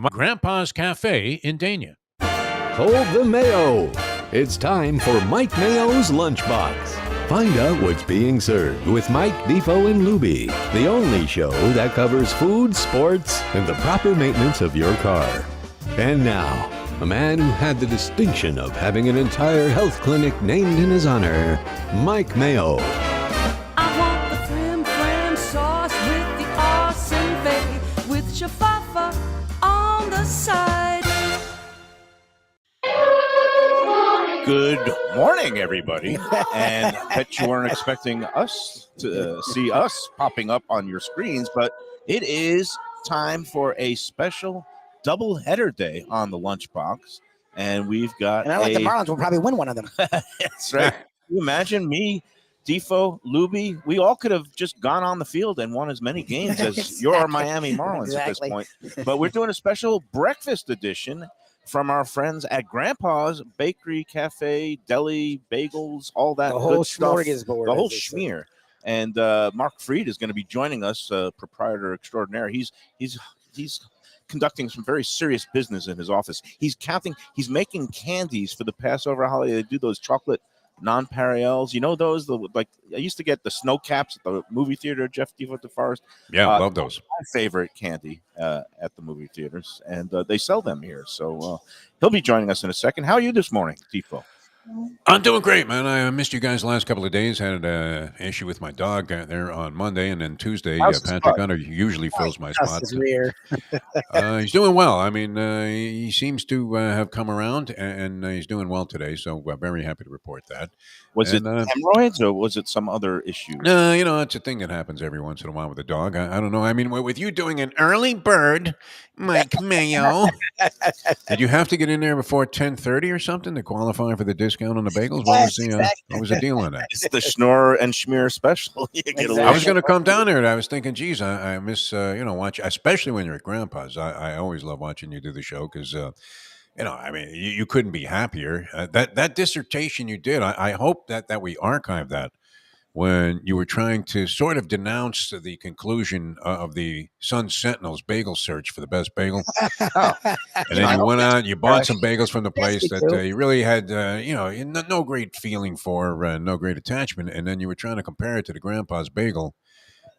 Grandpa's Cafe in Dania. Hold the Mayo. It's time for Mike Mayo's Lunchbox. Find out what's being served with Mike, Defoe, and Lubie, the only show that covers food, sports, and the proper maintenance of your car. And now, a man who had the distinction of having an entire health clinic named in his honor, Mike Mayo. I want the flim flam sauce with the awesome bay with shafafa on the side. Good morning, everybody. And I bet you weren't expecting us to see us popping up on your screens, but it is time for a special doubleheader day on the Lunchbox. And we've got And I like the Marlins will probably win one of them. That's right. Can you imagine me, Defoe, Lubie? We all could have just gone on the field and won as many games as your Miami Marlins at this point. But we're doing a special breakfast edition from our friends at Grandpa's Bakery, Cafe, Deli, Bagels, all that The whole good stuff. smorgasbord. The whole schmear. And Mark Freed is going to be joining us, proprietor extraordinaire. He's conducting some very serious business in his office. He's making candies for the Passover holiday. They do those chocolate nonpareils. You know those? I used to get the snow caps at the movie theater, Jeff Defoe DeForest. Yeah, love those. My favorite candy at the movie theaters, and they sell them here. So he'll be joining us in a second. How are you this morning, Defoe? I'm doing great, man. I missed you guys the last couple of days. Had an issue with my dog there on Monday, and then Tuesday, Patrick Gunter usually fills my spot. He's doing well. I mean, he seems to have come around, and he's doing well today. So we're very happy to report that. Was it hemorrhoids or was it some other issue? No, it's a thing that happens every once in a while with a dog. I don't know. I mean, with you doing an early bird, Mike Mayo, did you have to get in there before 10:30 or something to qualify for the discount on the bagels? What was the deal on that? It's the Schnorr and Schmear special. I was going to come down there, and I was thinking, geez, I miss watch, especially when you're at Grandpa's. I always love watching you do the show because. I mean, you couldn't be happier. That dissertation you did, I hope that we archive that when you were trying to sort of denounce the conclusion of the Sun Sentinel's bagel search for the best bagel. And then you went out, you bought some bagels from the place that you really had, no great feeling for, no great attachment. And then you were trying to compare it to the Grandpa's bagel.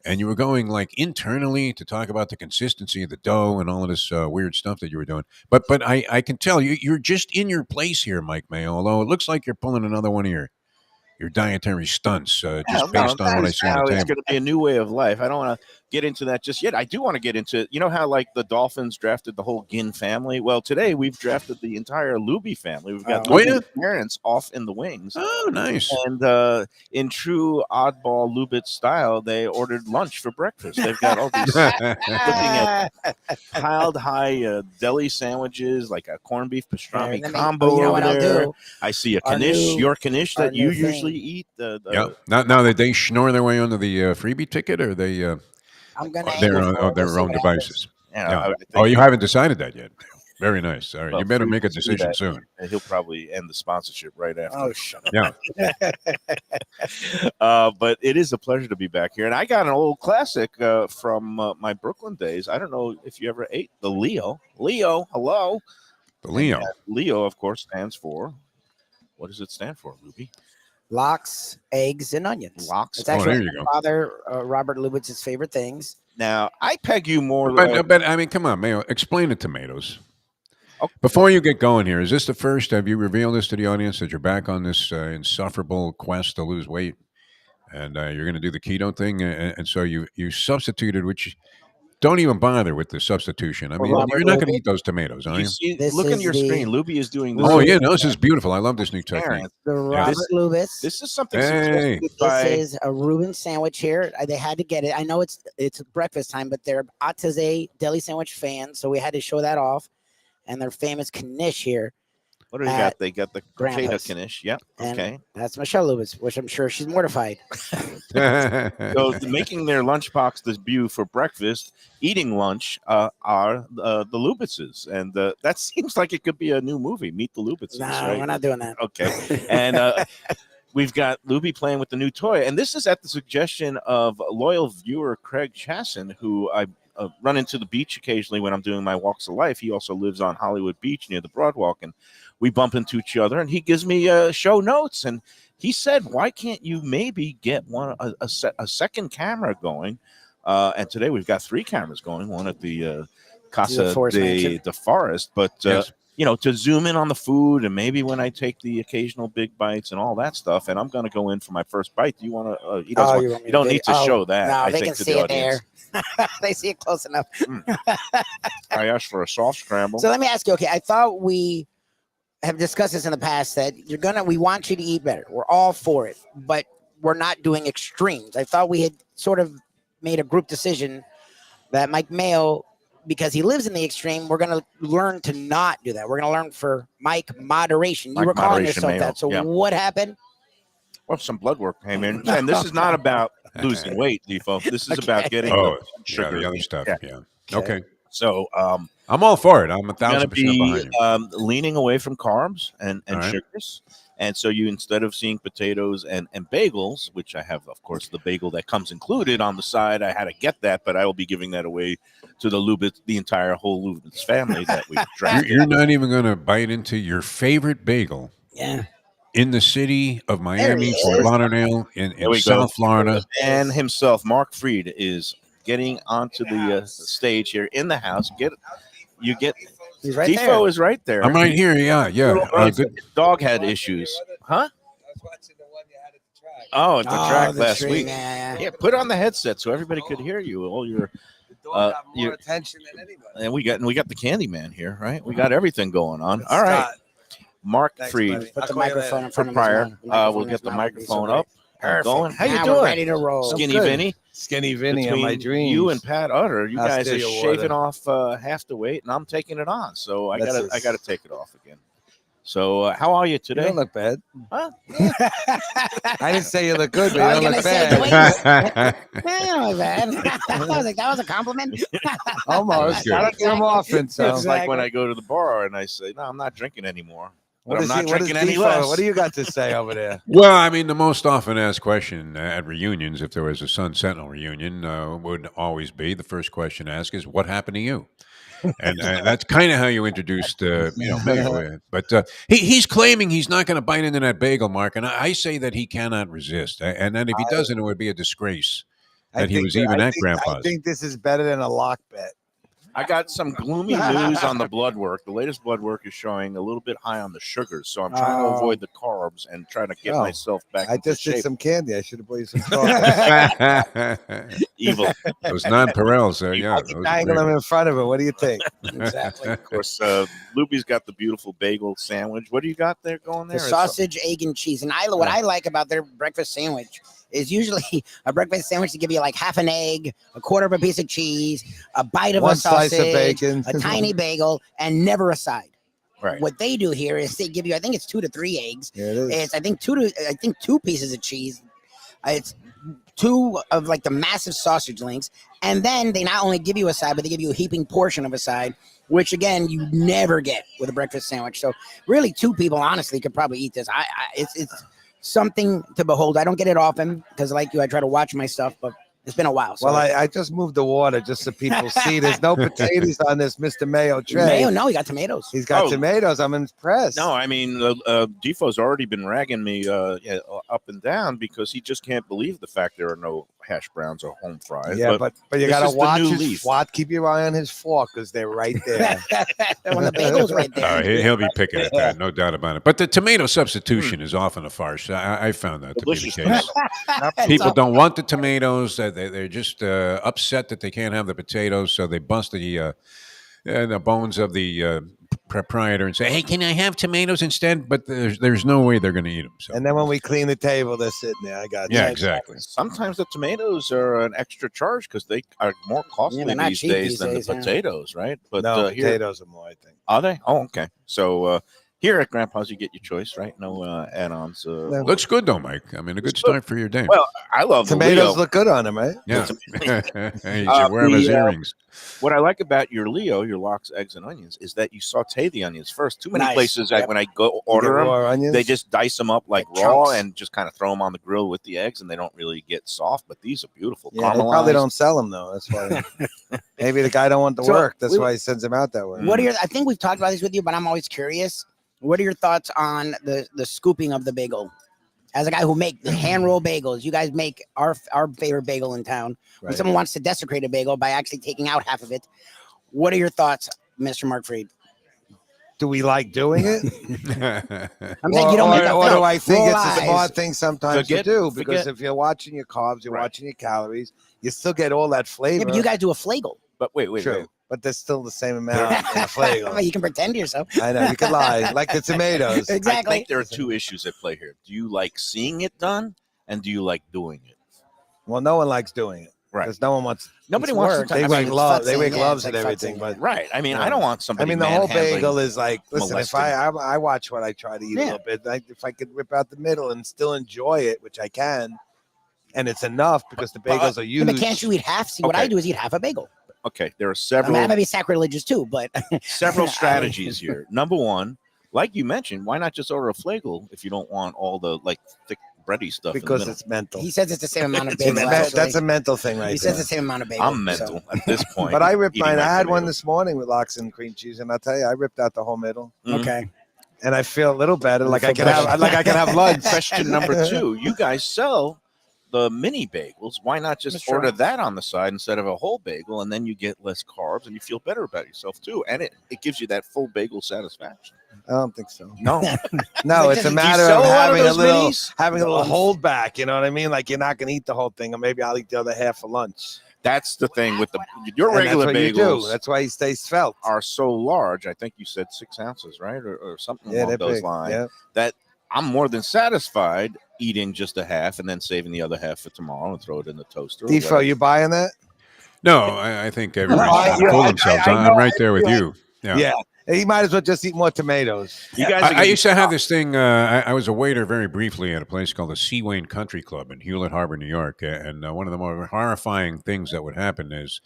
And you were going like internally to talk about the consistency of the dough and all of this weird stuff that you were doing. But I can tell you're just in your place here, Mike Mayo, although it looks like you're pulling another one of your dietary stunts based on what I see on the table. It's going to be a new way of life. I don't want to get into that just yet. I do want to get into, how like the Dolphins drafted the whole Ginn family? Well, today we've drafted the entire Lubie family. We've got Lubie's parents off in the wings. Oh, nice. And in true oddball Lubitz style, they ordered lunch for breakfast. They've got all these looking at piled high deli sandwiches, like a corned beef pastrami combo over there. I see a knish, your knish that you usually eat. Now that they schnorr their way onto the freebie ticket, or they they're on their own devices. You haven't decided that yet. Very nice. All right, well, you better make a decision soon. He'll probably end the sponsorship right after. Oh, shut up. Yeah. But it is a pleasure to be back here. And I got an old classic from my Brooklyn days. I don't know if you ever ate the Leo. Leo, hello. The Leo. Leo, of course, stands for, what does it stand for, Lubie? Lox, eggs, and onions. Lox. It's actually my father, Robert Lubitz's favorite things. Now, I peg you more. But I mean, come on, Mayo. Explain the tomatoes. Okay. Before you get going here, is this the first? Have you revealed this to the audience that you're back on this insufferable quest to lose weight, and you're going to do the keto thing? And so you substituted, which don't even bother with the substitution. I mean, you're not going to eat those tomatoes, are you? Look on your screen. Lubie is doing this. Oh, yeah. No, this is beautiful. I love this new technique. The Robert Lubitz. This is something. This is a Reuben sandwich here. They had to get it. I know it's breakfast time, but they're Atazé deli sandwich fans, so we had to show that off. And their famous knish here. What do they got? They got the potato Grandpa's. knish. Yep. Okay. That's Michelle Lubitz, which I'm sure she's mortified. So making their lunchbox debut for breakfast, eating lunch are the Lubitzes. And that seems like it could be a new movie, Meet the Lubitzes. No, right? we're not doing that. Okay. And we've got Lubie playing with the new toy. And this is at the suggestion of loyal viewer Craig Chasson, who run into the beach occasionally when I'm doing my walks of life. He also lives on Hollywood Beach near the Broadwalk, and we bump into each other. And he gives me show notes, and he said, "Why can't you maybe get a second camera going?" And today we've got 3 cameras going. One at the Casa de Forest, but. Yes. To zoom in on the food, and maybe when I take the occasional big bites and all that stuff, and I'm going to go in for my first bite. Do you want to? You don't need to show that. No, I they think can to see the it audience. there. They see it close enough. I asked for a soft scramble. So let me ask you. Okay, I thought we have discussed this in the past that we want you to eat better. We're all for it, but we're not doing extremes. I thought we had sort of made a group decision that Mike Mayo, because he lives in the extreme, we're going to learn to not do that. We're going to learn for Mike moderation. You were calling yourself Mayo. that. So what happened? Well, some blood work came in. And this is not about losing weight, Defo. This is about getting the sugar. The other stuff. Yeah. Okay. Okay. So I'm all for it. I'm 1,000% be behind you. leaning away from carbs and All right. sugars. And so you, instead of seeing potatoes and bagels, which I have, of course, the bagel that comes included on the side, I had to get that, but I will be giving that away to the Lubie, the entire whole Lubie's family that we drafted. You're not even going to bite into your favorite bagel. Yeah. In the city of Miami, Fort Lauderdale, in South Florida. And himself, Mark Fried, is getting onto the stage here in the house. He's right Defo there. is right there. I'm right here. Yeah. Good. Dog had issues. Huh? I was watching the one you had at the track. Oh, at the track the last tree, week. yeah. Put on the headset so everybody could hear you. All your The dog got more attention than anybody. and we got the Candy Man here, right? We got everything going on. All right, Mark Thanks, Fried, buddy. Put I'll the call you microphone later. in front of prior. his mouth. We'll get the in his mouth would be so microphone great. up. Perfect. Going. How you Now doing? We're ready to roll. Skinny good. Vinny. Skinny Vinny on my Between dreams. you and Pat Utter, you I'll guys steal are your shaving water. off half the weight, and I'm taking it on. So I That's gotta take it off again. So how are you You today? don't look bad. Huh? I didn't say you look good, but I you was don't look gonna say, bad. Yeah, man. I was like, that was a compliment. Almost. good. I don't get them often. So It's like when I go to the bar and I say, "No, I'm not drinking anymore." But what I'm is not he, what is drinking any Defo? less. What do you got to say over there? Well, I mean, the most often asked question at reunions, if there was a Sun Sentinel reunion, would always be the first question asked is, "What happened to you?" And that's kind of how you introduced, Mayo. But he's claiming he's not going to bite into that bagel, Mark, and I say that he cannot resist. And then if he doesn't, it would be a disgrace that he was even at I Grandpa's. think this is better than a lock bet. I got some gloomy news on the blood work. The latest blood work is showing a little bit high on the sugars, so I'm trying to avoid the carbs and trying to get Oh. myself back I into just did shape. some candy. I should have bought you some chocolate. Evil. Those non-Perels, yeah. I can dangle them in front of it. What do you think? Exactly. Of course, Lubie's got the beautiful bagel sandwich. What do you got there going there? The sausage, egg, and cheese. And what I like about their breakfast sandwich is usually a breakfast sandwich to give you like half an egg, a quarter of a piece of cheese, a bite of One a sausage, slice of bacon, a tiny bagel, and never a side. Right. What they do here is they give you, I think it's 2 to 3 eggs. Yeah, it is. It's I think 2 pieces of cheese. It's 2 of like the massive sausage links, and then they not only give you a side, but they give you a heaping portion of a side, which again you never get with a breakfast sandwich. So really, 2 people honestly could probably eat this. It's something to behold. I don't get it often because, like you, I try to watch my stuff, but it's been a while. So Well, I just moved the water just so people see. There's no potatoes on this Mr. Mayo tray. Mayo, no, he got tomatoes. He's got Oh. tomatoes. I'm impressed. No, I mean, Defoe's already been ragging me up and down because he just can't believe the fact there are no hash browns or home fries. Yeah, but you this gotta is the watch new his leaf. fork. Keep your eye on his fork because they're right there. When the bagel's right there. He'll be picking at that, no doubt about it. But the tomato substitution is often a farce. I found that to be the Delicious case. People don't want the tomatoes. They're just upset that they can't have the potatoes, so they bust the bones of the proprietor and say, "Hey, can I have tomatoes instead?" But there's no way they're going to eat them. So. And then when we clean the table, they're sitting there. I got Yeah, you. exactly. Sometimes the tomatoes are an extra charge because they are more costly they're not these cheap days these than days, the yeah. potatoes, right? But No, here, potatoes are more, I think. are they? Oh, okay. So Here at Grandpa's, you get your choice, right? No add-ons. Looks good though, Mike. I mean, a good Looks good. start for your day. Well, I love the Tomatoes Leo. look good on him, right? Yeah. It's He should wear his earrings. What I like about your Leo, your lox, eggs, and onions, is that you saute the onions first. Too many Nice. places, Yep. when I go order them, Raw onions. they just dice them up like Like raw chunks. and just kind of throw them on the grill with the eggs, and they don't really get soft. But these are beautiful. Yeah, they probably Caramelized. don't sell them though. That's why. Maybe the guy don't want to So, work. That's we- why he sends them out that way. What are your? I think we've talked about this with you, but I'm always curious. What are your thoughts on the scooping of the bagel? As a guy who make the hand roll bagels, you guys make our favorite bagel in town. When Right. someone wants to desecrate a bagel by actually taking out half of it, what are your thoughts, Mr. Mark Fried? Do we like doing it? I'm saying you don't make a or do I think Roll it's a eyes. smart thing sometimes Forget- to do? Because forget- if you're watching your carbs, you're Right. watching your calories, you still get all that flavor. Yeah, but you guys do a flagel. But wait. True. But there's still the same amount in the flavor. You can pretend to yourself. I know, you could lie. Like the tomatoes. I Exactly. think there are two issues at play here. Do you like seeing it done, and do you like doing it? Well, no one likes doing it. Right. Because no one wants. Nobody It's wants work. to. They I wear mean, gloves. They futzing, wear yeah, gloves it's and like everything. futzing, But right. I mean, Yeah. I don't want I somebody. mean, the whole manhandling- bagel is like. Listen, if molesting. I watch what I try to eat a little bit. If I could rip out the middle and still enjoy it, which I can, and it's enough because the bagels are Yeah, huge. but can't you eat half? See, what I Okay. do is eat half a bagel. Okay, there are I several mean, that may be sacrilegious too, but several strategies here. Number one, like you mentioned, why not just order a flagel if you don't want all the like thick bready stuff? Because in the it's mental. he says it's the same amount of It's bagel. that's actually. a mental thing right He there. says the same amount of bagel. I'm mental at this point. But I ripped eating mine. my I had one tomatoes. this morning with lox and cream cheese, and I'll tell you, I ripped out the whole middle, Mhm. Okay. and I feel a little better. Like I feel can have, better. like I can have lunch. Question number two: you guys sell the mini bagels. Why not just That's true. order that on the side instead of a whole bagel, and then you get less carbs and you feel better about yourself too, and it gives you that full bagel satisfaction. I don't think so. No, No, it's a Do you matter sell of a lot having a those little, minis? having a little No. hold back. You know what I mean? Like you're not going to eat the whole thing, or maybe I'll eat the other half for lunch. that's the thing with your And regular that's what you do. bagels That's why he stays svelte. are so large. I think you said 6 ounces, right, or something Yeah, along they're those big. lines. Yeah. That I'm more than satisfied eating just a half and then saving the other half for tomorrow and throw it in the toaster. or Defo, whatever. you buying that? No, I think everybody's I- trying to fool I- themselves. I know, I'm right there with I- you. Yeah. Yeah. He might as well just eat more tomatoes. You guys, are I gonna used be to have shocked. this thing. I was a waiter very briefly at a place called the Seawain Country Club in Hewlett Harbor, New York. And one of the more horrifying things that would happen is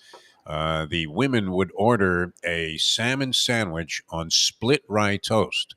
the women would order a salmon sandwich on split rye toast.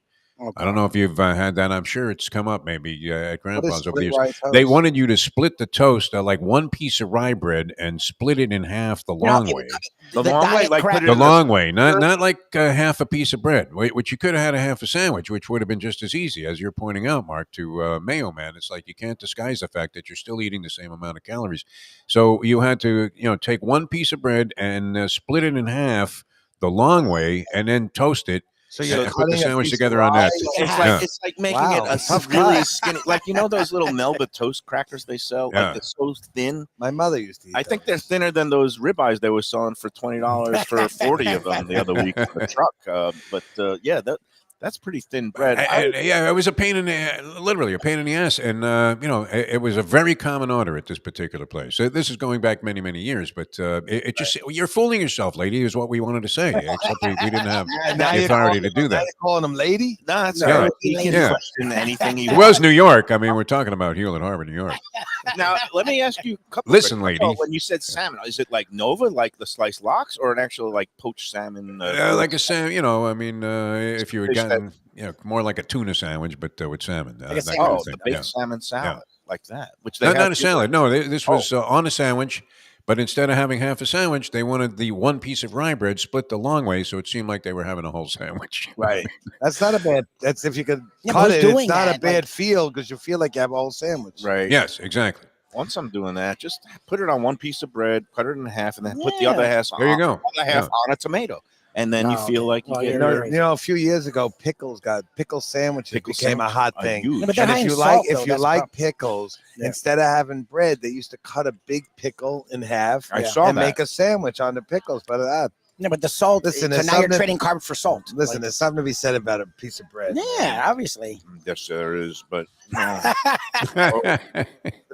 I don't know if you've had that. I'm sure it's come up maybe at Grandpa's over the years. They wanted you to split the toast, like one piece of rye bread, and split it in half the long way. The The long way, diet like crap. put it The in long way, not like half a piece of bread, which you could have had a half a sandwich, which would have been just as easy, as you're pointing out, Mark, to Mayo Man. It's like you can't disguise the fact that you're still eating the same amount of calories. So you had to, take one piece of bread and split it in half the long way, and then toast it. So you're you're put the cutting a sandwich piece of together on rye. that. It's Yeah. like it's like making Wow, it a tough really cut. skinny, like those little Melba toast crackers they sell, Yeah. like they're so thin. My mother used to eat I think those. they're thinner than those ribeyes they were selling for $20 for 40 of them the other week in the truck. But yeah, that's pretty thin bread. Yeah, it was a pain in the literally a pain in the ass, and it was a very common order at this particular place. So this is going back many years, but it just you're fooling yourself, lady, is what we wanted to say. Except we didn't have Now the you're authority to calling- do now that. you're calling them lady? No, it's Yeah. right. He can Yeah. question anything he It wants. was New York. I mean, we're talking about Hewlett Harbor, New York. Now, let me ask you a couple. Listen, quick- lady. When you said salmon, is it like Nova, like the sliced lox, or an actual like poached salmon? Like a salmon, I mean, if you had Fish that- gotten, more like a tuna sandwich, but with salmon. Like a that salmon. kind Oh, of thing. the baked Yeah. salmon salad, like that. Which they Not have a here. salad. No, this Oh. was on a sandwich, but instead of having half a sandwich, they wanted the one piece of rye bread split the long way, so it seemed like they were having a whole sandwich. Right. That's not a bad. That's if you could Yeah, but cut who's it. doing It's not that? a bad Like- feel because you feel like you have a whole sandwich. Right. Yes, exactly. Once I'm doing that, just put it on one piece of bread, cut it in half, and then put the Yeah. other half. There you go. Other half Yeah. on a tomato, and then you Oh, feel like you well, get you're- A few years ago, pickle sandwiches Pickle became a sandwich hot are thing. huge. Yeah, but they're And high if in you salt, like, though, if you that's the like problem. pickles, Yeah. instead of having bread, they used to cut a big pickle in half I saw and that. make a sandwich on the pickles. But Yeah, but the salt. Listen, so there's now you're something- trading carbs for salt. listen, Like, there's something to be said about a piece of bread. yeah, obviously. Yes, there is, but no.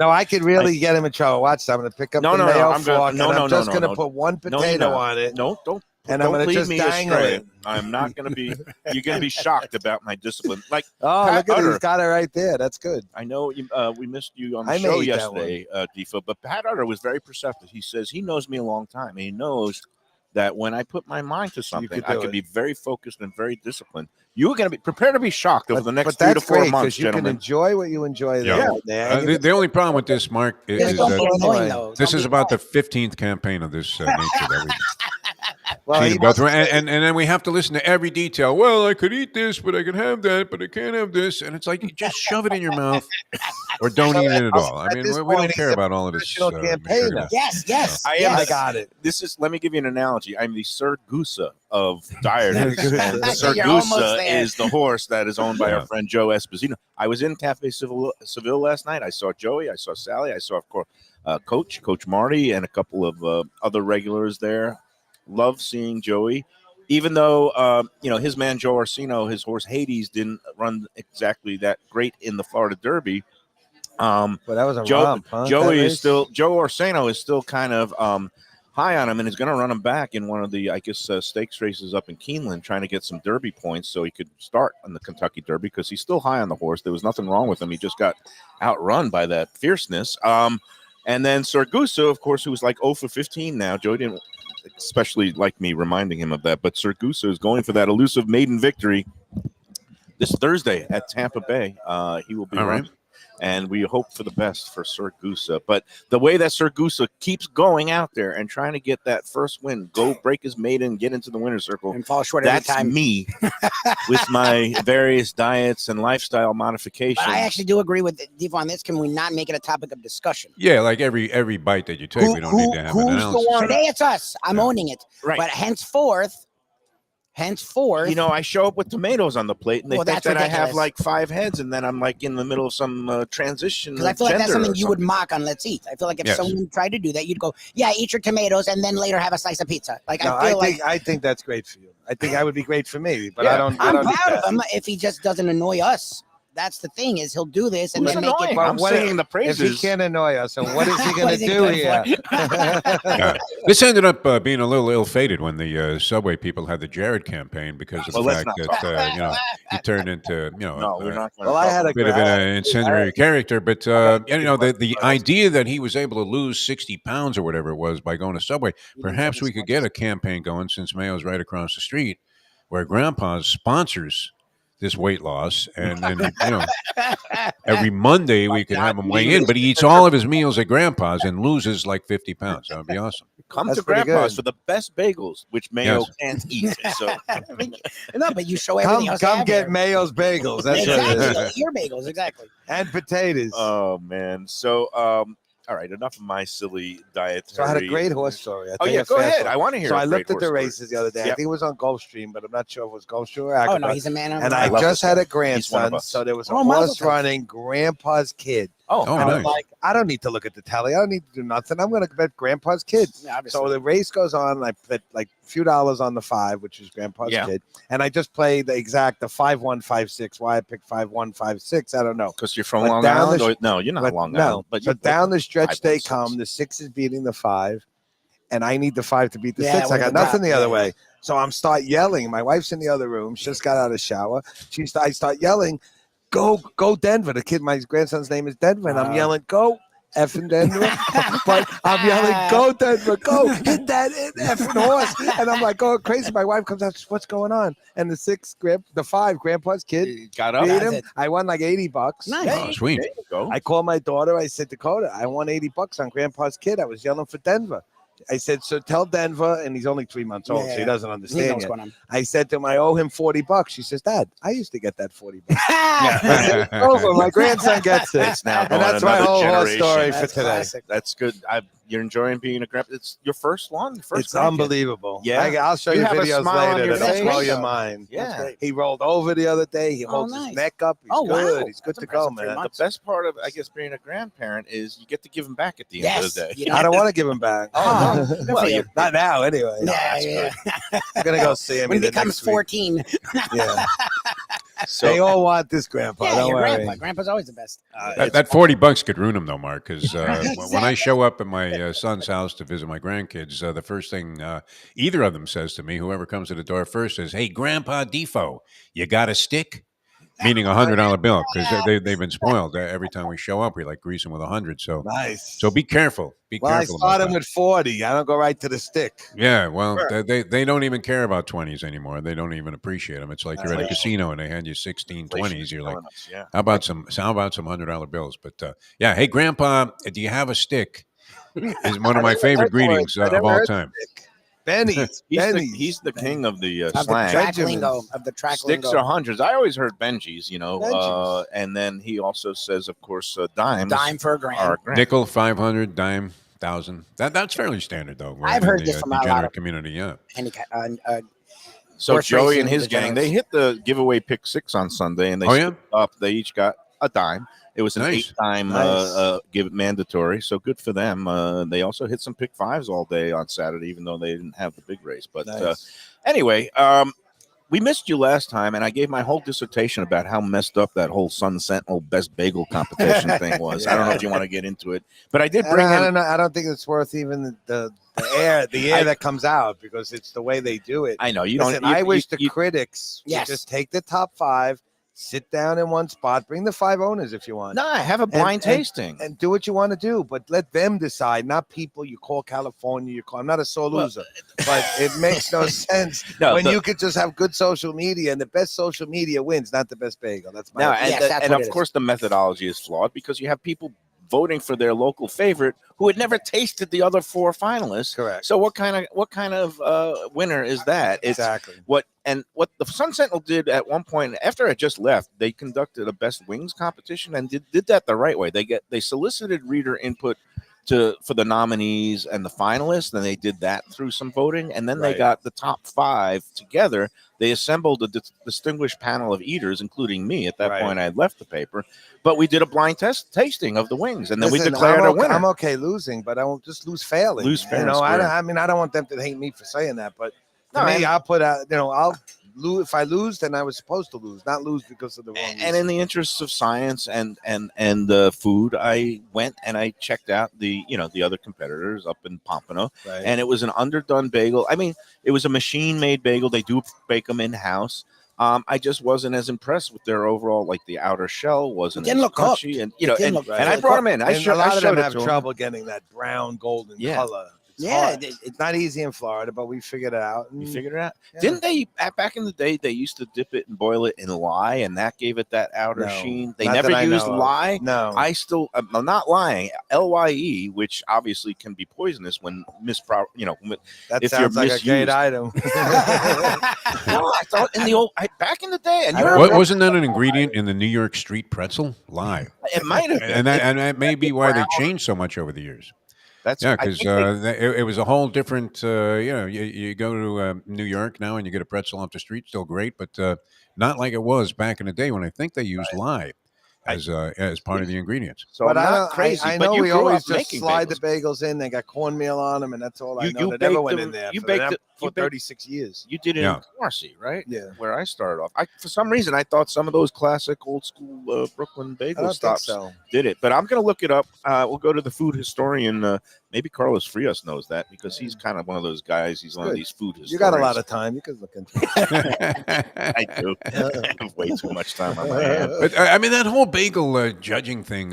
No, I could really get him in trouble. Watch, I'm going to pick up No, the no, no, mayo I'm gonna- fork no, and no, I'm no, just no, going to no. put one No, you're potato not. on it. No, don't and I'm Don't going to lead just me dangle astray. it. I'm not going to be. You're going to be shocked about my discipline. Like, Oh, Pat look at it. Utter. He's got it right there. That's good. I know you, we missed you on the I show made that yesterday, Defoe, but Pat Utter was very perceptive. He says he knows me a long time, and he knows that when I put my mind to something, could I do can it. be very focused and very disciplined. You're going to be prepared to be shocked over the next But 3 to that's 4 great months, because you can gentlemen. enjoy what you enjoy there. Yeah. there, and you The, get- the only problem with this, Mark, Just is don't be that annoying, anyway. though. this Don't is be about the annoying. 15th campaign of this nature that we well, see he to go wants through, to say- and then we have to listen to every detail. Well, I could eat this, but I can have that, but I can't have this, and it's like you just shove it in your mouth or don't eat it at all. I At mean, this we don't point, care he's a about all of this. professional campaigner. Yes. I am I yes. got it. Let me give you an analogy. I'm the Sir Gusa of dieters. And Sir You're almost Gusa there. is the horse that is owned by Yeah. our friend Joe Esposito. I was in Cafe Seville last night. I saw Joey. I saw Sally. I saw, of course, Coach Marty, and a couple of other regulars there. Love seeing Joey. Even though, his man Joe Orsino, his horse Hades, didn't run exactly that great in the Florida Derby. Well, that was a Joe romp, huh? Joey That is race? still Joe Orsino is still kind of high on him, and is going to run him back in one of the stakes races up in Keeneland, trying to get some Derby points so he could start on the Kentucky Derby, because he's still high on the horse. There was nothing wrong with him. He just got outrun by that fierceness. And then Sir Gusa, of course, who was like 0 for 15 now. Joey didn't especially like me reminding him of that, but Sir Gusa is going for that elusive maiden victory this Thursday at Tampa Bay. He will be All right. running. And we hope for the best for Sir Gusa. But the way that Sir Gusa keeps going out there and trying to get that first win, go break his maiden, get into the winner's circle, And fall short every that's time. me with my various diets and lifestyle modifications. But I actually do agree with Devo on this. Can we not make it a topic of discussion? Yeah, like every bite that you take, we don't need to have an who's the analysis. one- Today it's us. I'm owning it. Right. But henceforth, I show up with tomatoes on the plate, and they Well, think that's that I have ridiculous. like 5 heads, and then I'm like in the middle of some transition. because I feel like that's gender something or you would something. mock on Let's Eat. I feel like if Yes. someone tried to do that, you'd go, yeah, eat your tomatoes and then later have a slice of pizza. Like, No, I feel I think that's great for you. I think I would be great for me, but Yeah. I don't. I I'm don't need proud that. of him if he just doesn't annoy us. That's the thing, is he'll do this and Who's then make annoying? it. Well, I'm what singing the If praises. he can't annoy us, so what is he What going is to he do good here? Yeah. This ended up being a little ill-fated when the Subway people had the Jared campaign, because of Well, the let's fact not that he turned into No, we're not going Well, I had a bit of an incendiary character, but the Right. idea that he was able to lose 60 pounds or whatever it was by going to Subway, perhaps we could get a campaign going, since Mayo's right across the street, where Grandpa sponsors this weight loss, and every Monday we could have him weigh in, but he eats all of his meals at Grandpa's and loses like 50 pounds. That would be awesome. Come That's to pretty Grandpa's good. for the best bagels, which Mayo Yes. can't eat. So No, but you show everything else. Come I have get here. Mayo's bagels. That's what it Exactly. is. Your bagels, exactly. And potatoes. oh man. So all right, enough of my silly dietary. So I had a great horse story. I'll Oh tell yeah, you a go fast ahead. one. I want to hear. So a I great looked at horse the story. races the other day. I Yep. think it was on Gulfstream, but I'm not sure if it was Gulfstream or Oh, Aqueduct. no, he's a man of And I I love just this had guy. a grandson, us. so there was a Oh, Mazel horse tov. running Grandpa's Kid. Oh, Oh, And nice. I'm like, I don't need to look at the tally. I don't need to do nothing. I'm going to bet Grandpa's Kid. Yeah, obviously. So the race goes on, and I put like a few dollars on the 5, which is Grandpa's Yeah. Kid. And I just played the 5-1-5-6. Why I picked 5-1-5-6, I don't know. because you're from But Long down Island. the Or, no, you're not But Long no, Island. But so you down the stretch they 5-1-6. come. The 6 is beating the 5, and I need the 5 to beat the Yeah, 6. I with got the nothing top, the other yeah. way. So I'm start yelling. My wife's in the other room. She just got out of the shower. I start yelling, go Denver. The kid, my grandson's name is Denver, and I'm Wow. yelling, go effing Denver. But I'm yelling, go Denver, go hit that effing horse. And I'm like going crazy. My wife comes out, what's going on? And the 5, Grandpa's Kid, got up. beat That's him. it. I won like $80. Nice. Oh, sweet. There you go. I called my daughter. I said, Dakota, I won $80 on Grandpa's Kid. I was yelling for Denver. I said, so tell Denver, and he's only 3 months old, Yeah, so he yeah. doesn't He knows understand what's yet. going on. I said to him, I owe him $40. She says, Dad, I used to get that $40. Yeah. I said, it's over. My grandson gets it. It's now And going that's my another whole horse generation. story for That's today. classic. That's good. You're enjoying being a grandpa. It's your first one. First It's grandkid. unbelievable. Yeah. I'll show You you have a videos smile on later your that'll face. blow your That's mind. That's Yeah. great. He rolled over the other day. He holds nice. his neck up. He's Oh, good. wow. He's good That's to go, impressive. 3 man. months. The best part of, I guess, being a grandparent is you get to give them back at the end Yes. of the day. You know? I don't want to give him back. Oh, no. Good Well, for you. you- Not now, anyway. Yeah, that's yeah. I'm gonna go see him When he either becomes next week. 14. Yeah. They all want this, Grandpa. Yeah, Don't your worry. grandpa. Grandpa's always the best. That $40 could ruin them though, Mark. Because when I show up at my son's house to visit my grandkids, the first thing either of them says to me, whoever comes to the door first, is, "Hey, Grandpa Defo, you got a stick?" Meaning $100 bill, because they've been spoiled. Every time we show up, we like grease them with 100. So Nice. be careful. Be Well, I careful about started that. with 40. I don't go right to the stick. Yeah, well, they don't even care about 20s anymore. They don't even appreciate them. It's like you're at a casino and they hand you 16 20s. You're like, Yeah. how about some $100 bills? But yeah, hey, Grandpa, do you have a stick? Is one of my favorite greetings of all time. Benny's. He's the king of the Of the slang. track lingo. Of the track Sticks lingo. are hundreds. I always heard Benji's, Benji's. and then he also says, of course, dimes. Dime for a grand. Are a grand. Nickel, 500, dime, 1,000. That's fairly standard though. I've in heard the, this from a degenerate lot of- community. Yeah. So horse Joey racing and his gang, degenerates. they hit the giveaway pick 6 on Sunday, and they Oh, yeah? split up. They each got a dime. It was an Nice. 8-time Nice. give mandatory, so good for them. They also hit some pick 5s all day on Saturday, even though they didn't have the big race. But Nice. anyway, we missed you last time, and I gave my whole dissertation about how messed up that whole Sun Sentinel Best Bagel competition thing was. I don't know if you want to get into it, but I did I bring don't in. know. I don't think it's worth even the air that comes out, because it's the way they do it. I know you Listen, don't. I wish the you- critics would Yes. just take the top 5, sit down in one spot, bring the 5 owners if you want. No, have a blind tasting. And do what you want to do, but let them decide, not people you call California. I'm not a sore loser, but it makes no sense No, when the- you could just have good social media, and the best social media wins, not the best bagel. That's my No, opinion. and, Yes, that's and what of it is. course the methodology is flawed, because you have people voting for their local favorite who had never tasted the other 4 finalists. Correct. So what kind of winner is that? It's Exactly. what the Sun Sentinel did at one point after I just left. They conducted a best wings competition and did that the right way. They solicited reader input for the nominees and the finalists, and they did that through some voting, and then they Right. got the top 5 together. They assembled a distinguished panel of eaters, including me. At that Right. point, I had left the paper, but we did a blind tasting of the wings, and then we Listen, declared a winner. I'm okay losing, but I won't just lose failing. Lose fair You and know, I square. mean, I don't want them to hate me for saying that, but No, to me, and- I'll put out. I'll lose if I lose, then I was supposed to lose, not lose because of the wrong. And in the interests of science and food, I went and I checked out the other competitors up in Pompano, right. and it was an underdone bagel. I mean, it was a machine-made bagel. They do bake them in house. I just wasn't as impressed with their overall, like the outer shell wasn't It didn't as look cooked. crunchy, and It didn't look and I fully brought them in. And a lot I of them showed it have to 'em. trouble getting that brown golden Yeah. color. It's Yeah, hard. It's not easy in Florida, but we figured it out. You and- figured it out. Yeah. Didn't they back in the day? They used to dip it and boil it in lye, and that gave it that outer No, sheen. They not never that I used know of. lye. No, I'm not lying. LYE, which obviously can be poisonous when that if you're sounds like a great misused. item. No, I thought back in the day, and Wasn't that an ingredient in the New York street pretzel? Lye. it might have been. And that may be why they changed so much over the years. That's Yeah, I because think it was a whole different. You go to New York now and you get a pretzel off the street, still great, but not like it was back in the day when I think they used lye as part of the ingredients. so. But I'm I not know, crazy. I but know you we grew always up just making slide bagels. the bagels in. They got cornmeal on them, and that's all I You- know. you They never baked went them- in there you for, baked them it- for you baked- 36 years. You did it Yeah. in Marcy, right? Yeah. Where I started off. For some reason, I thought some of those classic old school Brooklyn I bagel don't think stops so. did it, but I'm going to look it up. We'll go to the food historian. Maybe Carlos Frias knows that because he's kind of one of those guys. He's one of Good. these food historians. You got a lot of time. You can look into it. I do. I have way too much time on my hands. But I mean, that whole bagel judging thing,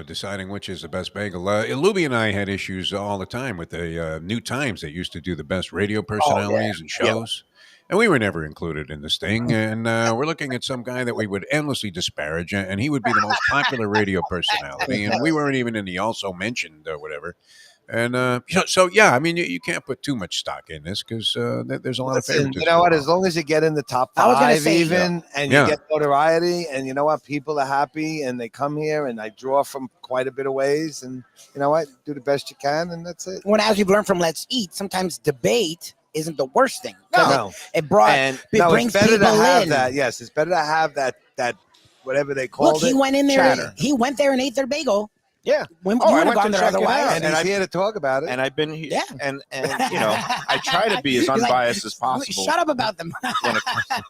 deciding which is the best bagel. Lubie and I had issues all the time with the New Times that used to do the best radio personalities and shows. And we were never included in this thing. And we're looking at some guy that we would endlessly disparage, and he would be the most popular radio personality. And we weren't even in the also mentioned or whatever. And yeah, I mean, you can't put too much stock in this because there's a lot of Listen, favoritism. you know what? As long as you get in the top I was gonna 5 say, even, and Yeah. you get notoriety, and you know what? People are happy, and they come here, and I draw from quite a bit of ways, and you know what? Do the best you can, and that's it. When as we've learned from Let's Eat, sometimes debate isn't the worst thing. 'Cause No. it brought And it No, brings it's better to people have in. that. Yes, it's better to have that whatever they Look, called he it. went in there. chatter. He went there and ate their bagel. Yeah. When Oh, you I would have went gone to there check it otherwise. out. And And he's I've- here to talk about it. And I've been here, Yeah. and I try to be as He's like, unbiased as possible. Shut up about them. When it comes to,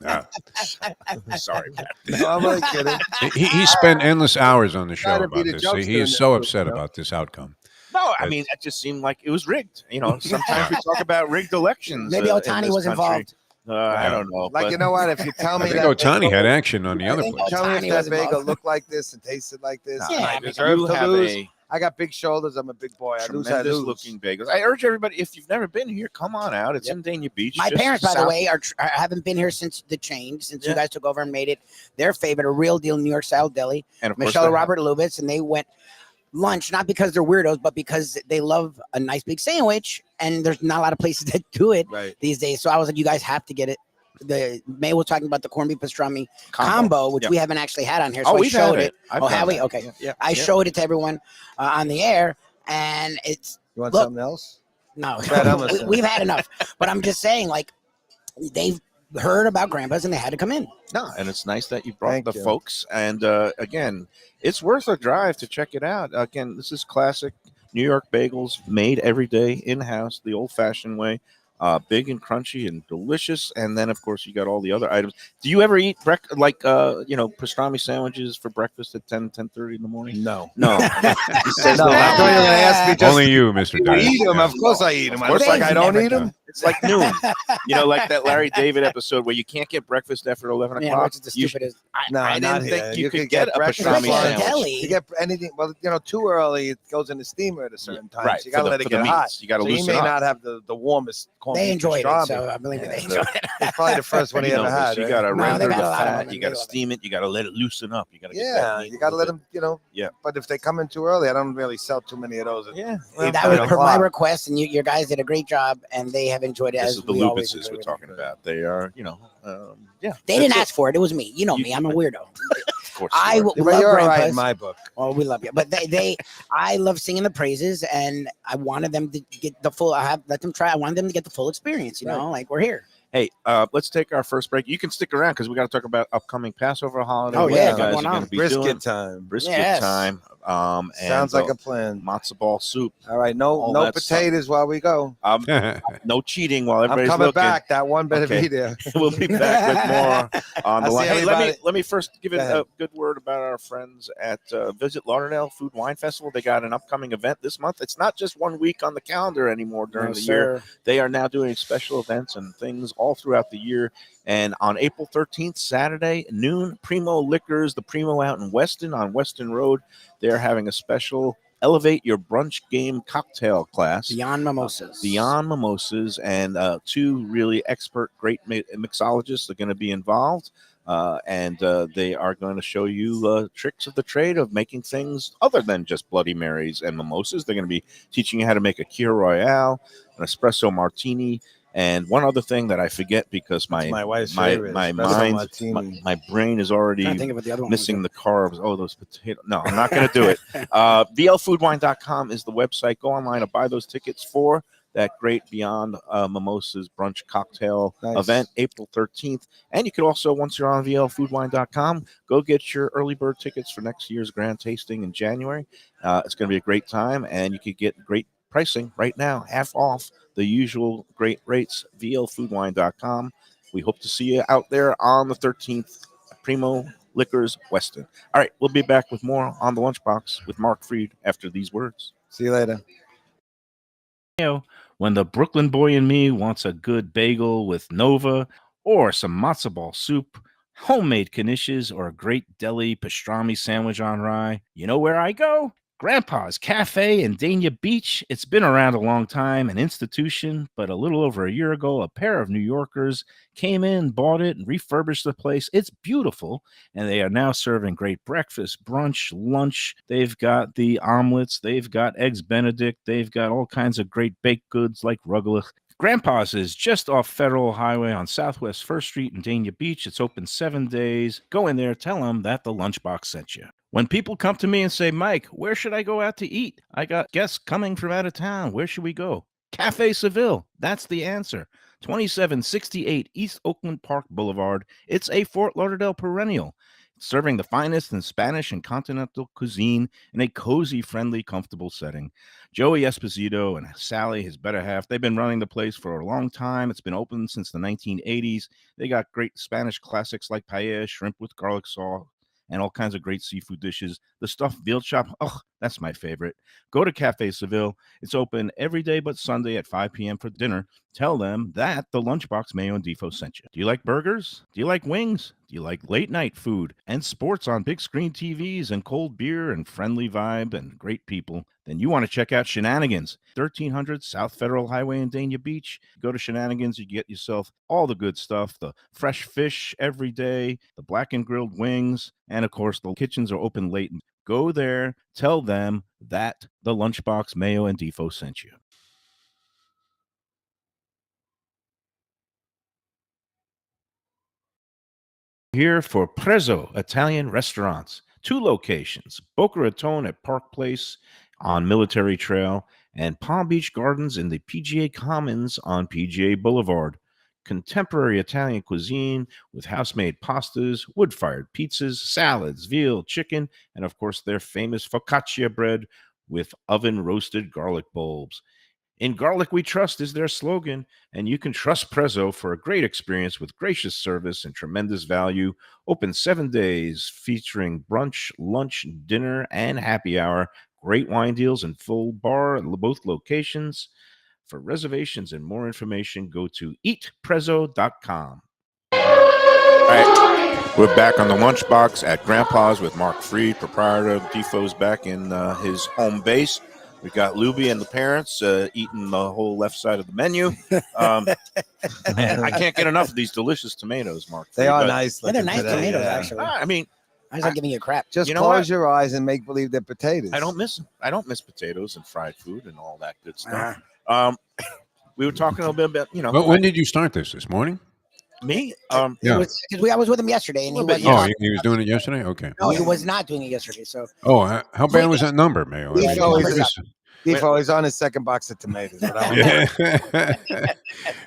Yeah. sorry, Pat. No, I'm only kidding. He spent endless hours on the Try show to be about the this. jokester He in is this so group, upset you know? about this outcome. No, I mean that just seemed like it was rigged. Sometimes we talk about rigged elections. Maybe in Otani this was country. involved. I don't know. Like, but- you know what? If you tell I me think that Otani had bagel- action on the other think place. Tell me Otani if was that bagel involved. looked like this and tasted like this. No, and Yeah, I I mean, deserve you to have lose. a I got big shoulders. I'm a big boy. I lose. I tremendous lose. looking bagels. I urge everybody, if you've never been here, come on out. It's in Dania Beach. My just parents, by the south- way, haven't been here since the change, since you Yeah. guys took over and made it their favorite, a real deal New York style deli. and of course Michelle they and Robert Lubitz, and they went lunch, not because they're weirdos, but because they love a nice big sandwich, and there's not a lot of places that do it Right. these days. So I was like, you guys have to get it. The May was talking about the corned beef pastrami have combo, which Yeah. we haven't actually had on here. So Oh, I we've showed had it. it. I've Oh, done have we? that. Okay. Yeah. I showed it to everyone on the air, and it's You want Look. something else? no, Brad Emerson. we've had enough. But I'm just saying, like, they've heard about Grampa's and they had to come in. No, and it's nice that you brought Thank the you. folks. And again, it's worth a drive to check it out. Again, this is classic New York bagels made every day in house, the old fashioned way. Big and crunchy and delicious. And then, of course, you got all the other items. Do you ever eat pastrami sandwiches for breakfast at 10:30 in the morning? No. No. He says No, no. I thought you were going to ask me just Only you, Mr. I Dice. eat them. Yeah. Of course I eat them. Of course It's like I don't never eat do. them. It's like noon. Like that Larry David episode where you can't get breakfast after 11 Yeah, o'clock. which is the You- stupidest. No, I not didn't here. think you could get get a breakfast pastrami Like lunch. a sandwich. deli. You get anything, well, too early, it goes in the steamer at a certain time. Right, So you got to for the- let it for the get meats. hot. You gotta so he loosen may up. not have the warmest corned They beef enjoyed it, pastrami. so I believe Yeah, they enjoyed it. It's probably the first one he ever had. You right? got to No, render they've the had a lot of fat. them. You got to They love it. steam it. You got to let it loosen up. You got to get Yeah, that meat you got to a let little them, Yeah. But if they come in too early, I don't really sell too many of those. bit. Yeah. Well, That was 9 per my o'clock. request, and you guys did a great job, and they have enjoyed it This as is the we always Lubitzes enjoy we're it. talking about. They are, yeah. They didn't That's ask for it. It was me. You know You- me. I'm a weirdo. it. Of course. I you are. will But love you're all right Grandpa's. in my book. Oh, we love you. But I love singing the praises, and I wanted them to get the full. Let them try. I wanted them to get the full experience. You know, like we're here. Hey, let's take our first break. You can stick around because we got to talk about upcoming Passover holiday. Oh, what yeah, you guys what's are going going on? to be Brisket doing. time. Brisket Yes. time. And Sounds like a plan. matzo ball soup. All right, all no that potatoes while we go. No cheating while I'm everybody's coming looking. back. That one better Okay. be there. We'll be back with more on the I'll see line. Hey, let everybody. me first give it Go ahead. a good word about our friends at Visit Lauderdale Food Wine Festival. They got an upcoming event this month. It's not just 1 week on the calendar anymore during No, the year. sir. They are now doing special events and things all throughout the year. And on April 13th, Saturday, noon, Primo Liquors, the Primo out in Weston on Weston Road, they're having a special Elevate Your Brunch Game cocktail class. Beyond mimosas. Beyond Mimosas, and two really expert, great mixologists are going to be involved. And they are going to show you tricks of the trade of making things other than just Bloody Marys and mimosas. They're going to be teaching you how to make a Kir Royale, an espresso martini, and one other thing that I forget because My wife's my favorite. my espresso mind martini. my brain is already Trying to think of what the other one missing was. the carbs. Oh, those potatoes. No, I'm not going to do it. VLFoodWine.com is the website. Go online and buy those tickets for that great Beyond Mimosas brunch cocktail Nice. event, April 13th. And you could also, once you're on VLFoodWine.com, go get your early bird tickets for next year's grand tasting in January. It's going to be a great time, and you could get great pricing right now, half off the usual great rates, VLFoodWine.com. We hope to see you out there on the 13th, Primo Liquors Weston. All right, we'll be back with more on the Lunchbox with Mark Freed after these words. See you later. When the Brooklyn boy in me wants a good bagel with Nova or some matzo ball soup, homemade knishes, or a great deli pastrami sandwich on rye, you know where I go? Grandpa's Cafe in Dania Beach. It's been around a long time, an institution, but a little over a year ago, a pair of New Yorkers came in, bought it, and refurbished the place. It's beautiful, and they are now serving great breakfast, brunch, lunch. They've got the omelets, they've got eggs Benedict, they've got all kinds of great baked goods like rugelach. Grandpa's is just off Federal Highway on Southwest 1st Street in Dania Beach. It's open 7 days. Go in there, tell them that the Lunchbox sent you. When people come to me and say, Mike, where should I go out to eat? I got guests coming from out of town. Where should we go? Cafe Seville. That's the answer. 2768 East Oakland Park Boulevard. It's a Fort Lauderdale perennial. serving the finest in Spanish and continental cuisine in a cozy, friendly, comfortable setting. Joey Esposito and Sally, his better half, they've been running the place for a long time. It's been open since the 1980s. They got great Spanish classics like paella, shrimp with garlic sauce, and all kinds of great seafood dishes. The stuffed veal chop, oh, that's my favorite. Go to Cafe Seville. It's open every day but Sunday at 5 p.m. for dinner. Tell them that the Lunchbox Mayo and Defo sent you. Do you like burgers? Do you like wings? Do you like late night food and sports on big screen TVs and cold beer and friendly vibe and great people? Then you want to check out Shenanigans, 1300 South Federal Highway in Dania Beach. Go to Shenanigans, you get yourself all the good stuff, the fresh fish every day, the black and grilled wings, and of course, the kitchens are open late. Go there, tell them that the Lunchbox Mayo and Defo sent you. Here for Prezzo Italian Restaurants. 2 locations, Boca Raton at Park Place on Military Trail and Palm Beach Gardens in the PGA Commons on PGA Boulevard. Contemporary Italian cuisine with house-made pastas, wood-fired pizzas, salads, veal, chicken, and of course their famous focaccia bread with oven-roasted garlic bulbs. In Garlic We Trust is their slogan, and you can trust Prezzo for a great experience with gracious service and tremendous value. Open 7 days, featuring brunch, lunch, dinner, and happy hour. Great wine deals and full bar at both locations. For reservations and more information, go to eatprezzo.com. All right, we're back on the Lunchbox at Grandpa's with Mark Freed, proprietor of Defo's, back in his home base. We got Lubie and the parents eating the whole left side of the menu. And I can't get enough of these delicious tomatoes, Mark. They are nice. They're nice today, tomatoes, yeah. actually. I mean, I'm not giving you crap. Just You know close what? your eyes and make believe they're potatoes. I don't miss them. I don't miss potatoes and fried food and all that good stuff. We were talking a little bit about, Well, when did you start this morning? me. Yeah. I was with him yesterday, and he Little was bit, Oh, he was doing it yesterday? Okay. no, he was not doing it yesterday. So Oh, how bad was that number, Mayo? He's I mean, always- this- Defo is on his second box of tomatoes. But I don't know. Yeah.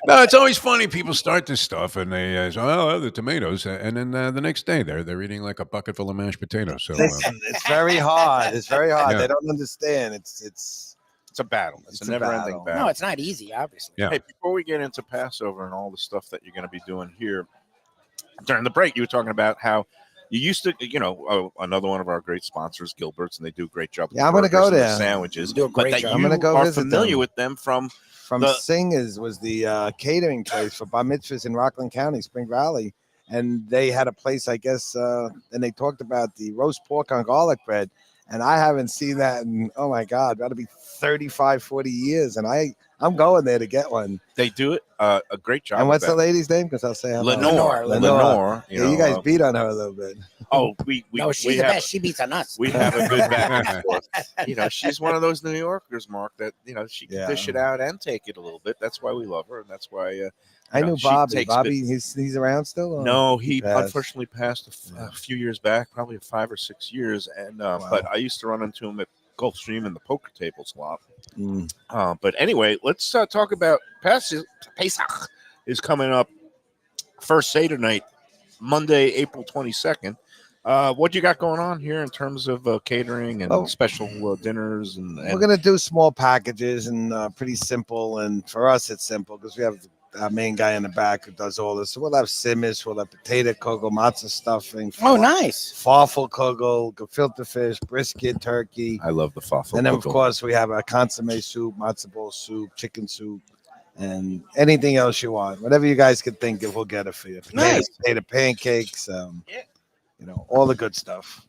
No, it's always funny. People start this stuff and they say, "Oh, the tomatoes," and then the next day they're eating like a bucket full of mashed potatoes. So Listen, it's very hard. It's very hard. Yeah. They don't understand. It's a battle. It's a It's a never-ending battle. battle. no, it's not easy, obviously. Yeah. Hey, before we get into Passover and all the stuff that you're going to be doing here during the break, you were talking about how you used to, another one of our great sponsors, Gilbert's, and they do a great job. With Yeah, I'm gonna burgers go and the there. sandwiches. Do a But great that job. you I'm gonna go are visit familiar them. with them from from The- Singers was the catering place for bar mitzvahs in Rockland County, Spring Valley, and they had a place, I guess, and they talked about the roast pork on garlic bread, and I haven't seen that in, oh my God, that'll be 35, 40 years, and I'm going there to get one. They do it a great job. And what's with the lady's name? Because I'll say hello. Lenore. Lenore. Lenore. Yeah, you guys beat on her a little bit. Oh, we No, she's we the have, best. She beats on us. We have a good back and forth. She's one of those New Yorkers, Mark, that she can Yeah. dish it out and take it a little bit. That's why we love her, and that's why. I knew she Bobby. takes Bobby, he's around still? or- No, he passed. unfortunately passed a few years back, probably 5 or 6 years. And but I used to run into him at Gulfstream and the poker tables a lot. Mm. But anyway, let's talk about Pesach is coming up. First Seder night, Monday, April 22nd. What you got going on here in terms of catering and Oh. special dinners? And We're gonna do small packages and pretty simple. And for us, it's simple because we have our main guy in the back who does all this. So we'll have simmis, we'll have potato kugel, matzah stuffing. Oh, nice. Farfel kugel, gefilte fish, brisket, turkey, I love the falafel. and then of course we have a consomme soup, matzo ball soup, chicken soup, and anything else you want. Whatever you guys can think of, we'll get it for you. Nice. Potato pancakes, Yeah. all the good stuff.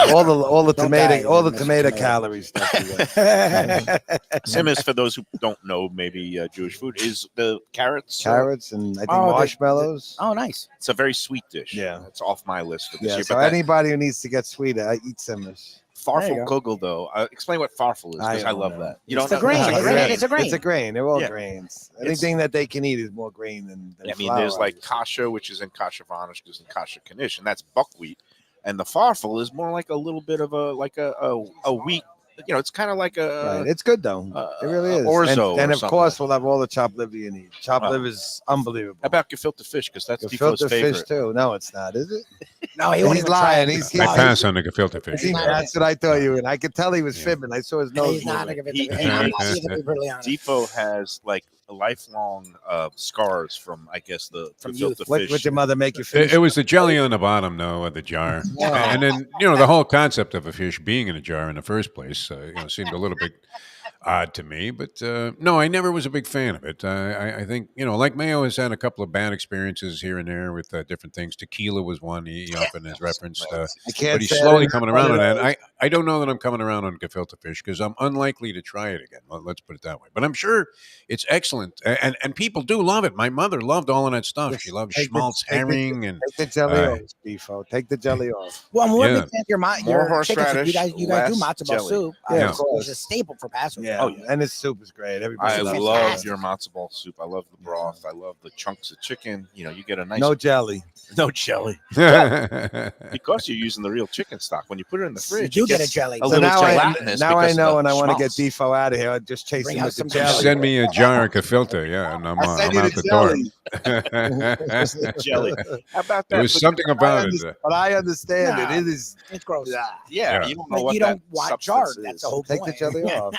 All the Don't tomato die, Mr. tomato Tomato. calories stuff. we got. simmis, for those who don't know, maybe Jewish food, is the carrots. Carrots and I think Oh, marshmallows. Oh, nice. It's a very sweet dish. Yeah. It's off my list for this Yeah, year. so But that anybody who needs to get sweeter, I eat simmis. There you farfel go. kugel, though, explain what farfel is, because I don't love know. that. You It's don't the know? grain. It's a It's grain. It's a grain. It's a grain. They're all Yeah. grains. Anything that they can eat is more grain than I mean, flour, there's like obviously. kasha, which is in kasha vanish, there's in kasha knish, and that's buckwheat. And the farfel is more like a little bit of a wheat. It's kind of like a Right. It's good though. It really is. orzo And or of something course, we'll have all the chopped liver you need. Chopped Oh. liver is unbelievable. How about gefilte fish? Because that's Gefilte Defoe's favorite. fish too? No, it's not. Is it? No, he won't He's even try lying. it. He's I No, pass on the gefilte fish. That's what I thought you. And I could tell he was Yeah. fibbing. I saw his nose. He's not moving. a good He- and I'm not either, to be brutally honest. Depot has like lifelong scars from, I guess, the From gefilte youth. What fish. would your mother make you finish? It was the jelly on the bottom, though, of the jar, and then the whole concept of a fish being in a jar in the first place, seemed a little bit odd to me. But no, I never was a big fan of it. I think like Mayo has had a couple of bad experiences here and there with different things. Tequila was one he often has referenced, I can't but he's say I slowly didn't coming have around one on of that. those. I don't know that I'm coming around on gefilte fish because I'm unlikely to try it again. Let's put it that way. But I'm sure it's excellent, and people do love it. My mother loved all of that stuff. She loved schmaltz herring and Take the jelly uh, off, Beefo. Take the jelly off. Well, I'm more Yeah. big fan of your More your chicken soup. horseradish, You guys do less matzo ball jelly. soup. Yeah, which of course. is a staple for Passover. Yeah. Oh, yeah. And his soup is great. Everybody I It's love fantastic. your matzo ball soup. I love the broth. I love the chunks of chicken. You get a nice No jelly. no jelly because you're using the real chicken stock. When you put it in the fridge, You it get a gets jelly. a So little now I gelatinous. now I because of know the when I want to get schmaltz. Defo out of here, I'll just chase Bring him out with the some jelly. Send me a jar of gefilte, and I'm I'll send you out the the door. jelly. jelly. How about that? There was But- something about it. But I understand Nah. it. It is. It's gross. yeah, Yeah. you don't know Like what you that don't want substance jarred. is. That's the whole Take point. the jelly off.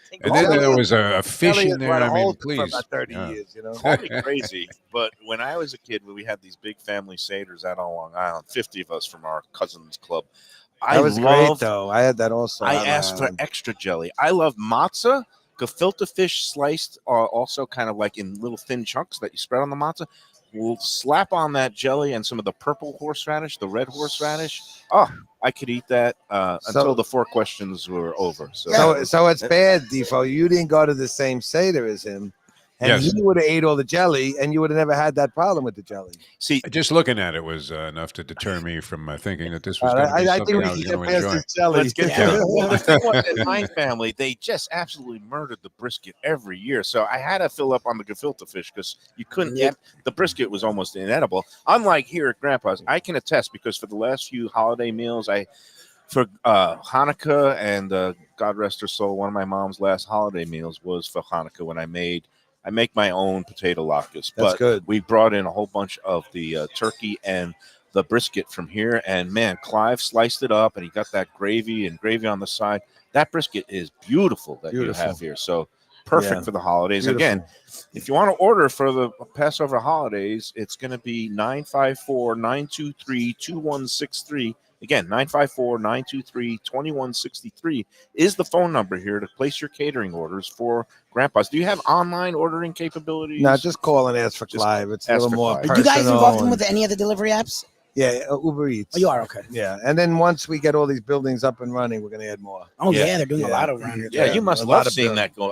Take And the then jelly there off. was a fish Jelly in is there. what I mean, holds it for please. about 30 Yeah. years, Call me crazy, but when I was a kid, we had these big family seders out on Long Island. 50 of us from our cousins club. I That was great, loved. though. I had that also. I on, asked for extra jelly. I love matzah, gefilte fish sliced, also kind of like in little thin chunks that you spread on the matzah. We'll slap on that jelly and some of the purple horseradish, the red horseradish. Oh, I could eat that until the 4 questions were over. So it's bad, Defo. You didn't go to the same Seder as him. And Yes. he would have ate all the jelly, and you would have never had that problem with the jelly. see, Just looking at it was enough to deter me from thinking that this was going to be I something think I we was can going get to past enjoy. this jelly. let's get Yeah. to it. Well, the thing was, in my family, they just absolutely murdered the brisket every year. So I had to fill up on the gefilte fish because you couldn't. Yep. The brisket was almost inedible. Unlike here at Grandpa's, I can attest because for the last few holiday meals, for Hanukkah and God rest her soul, one of my mom's last holiday meals was for Hanukkah when I make my own potato latkes. That's But good. we brought in a whole bunch of the turkey and the brisket from here. And man, Clive sliced it up and he got that gravy on the side. That brisket is beautiful that Beautiful. you have here. So perfect Yeah. for the holidays. Beautiful. Again, if you want to order for the Passover holidays, it's going to be 954-923-2163. Again, 954-923-2163 is the phone number here to place your catering orders for Grandpa's. Do you have online ordering capabilities? No, just call and ask for Just Clive. It's a ask little for more Clive. Are you guys personal involved and- with any of the delivery apps? Yeah, Uber Eats. Oh, you are okay. Yeah, and then once we get all these buildings up and running, we're going to add more. Oh Yeah. yeah, they're doing a Yeah. lot around here. Yeah, Yeah, you must a lot love of seeing building. that go.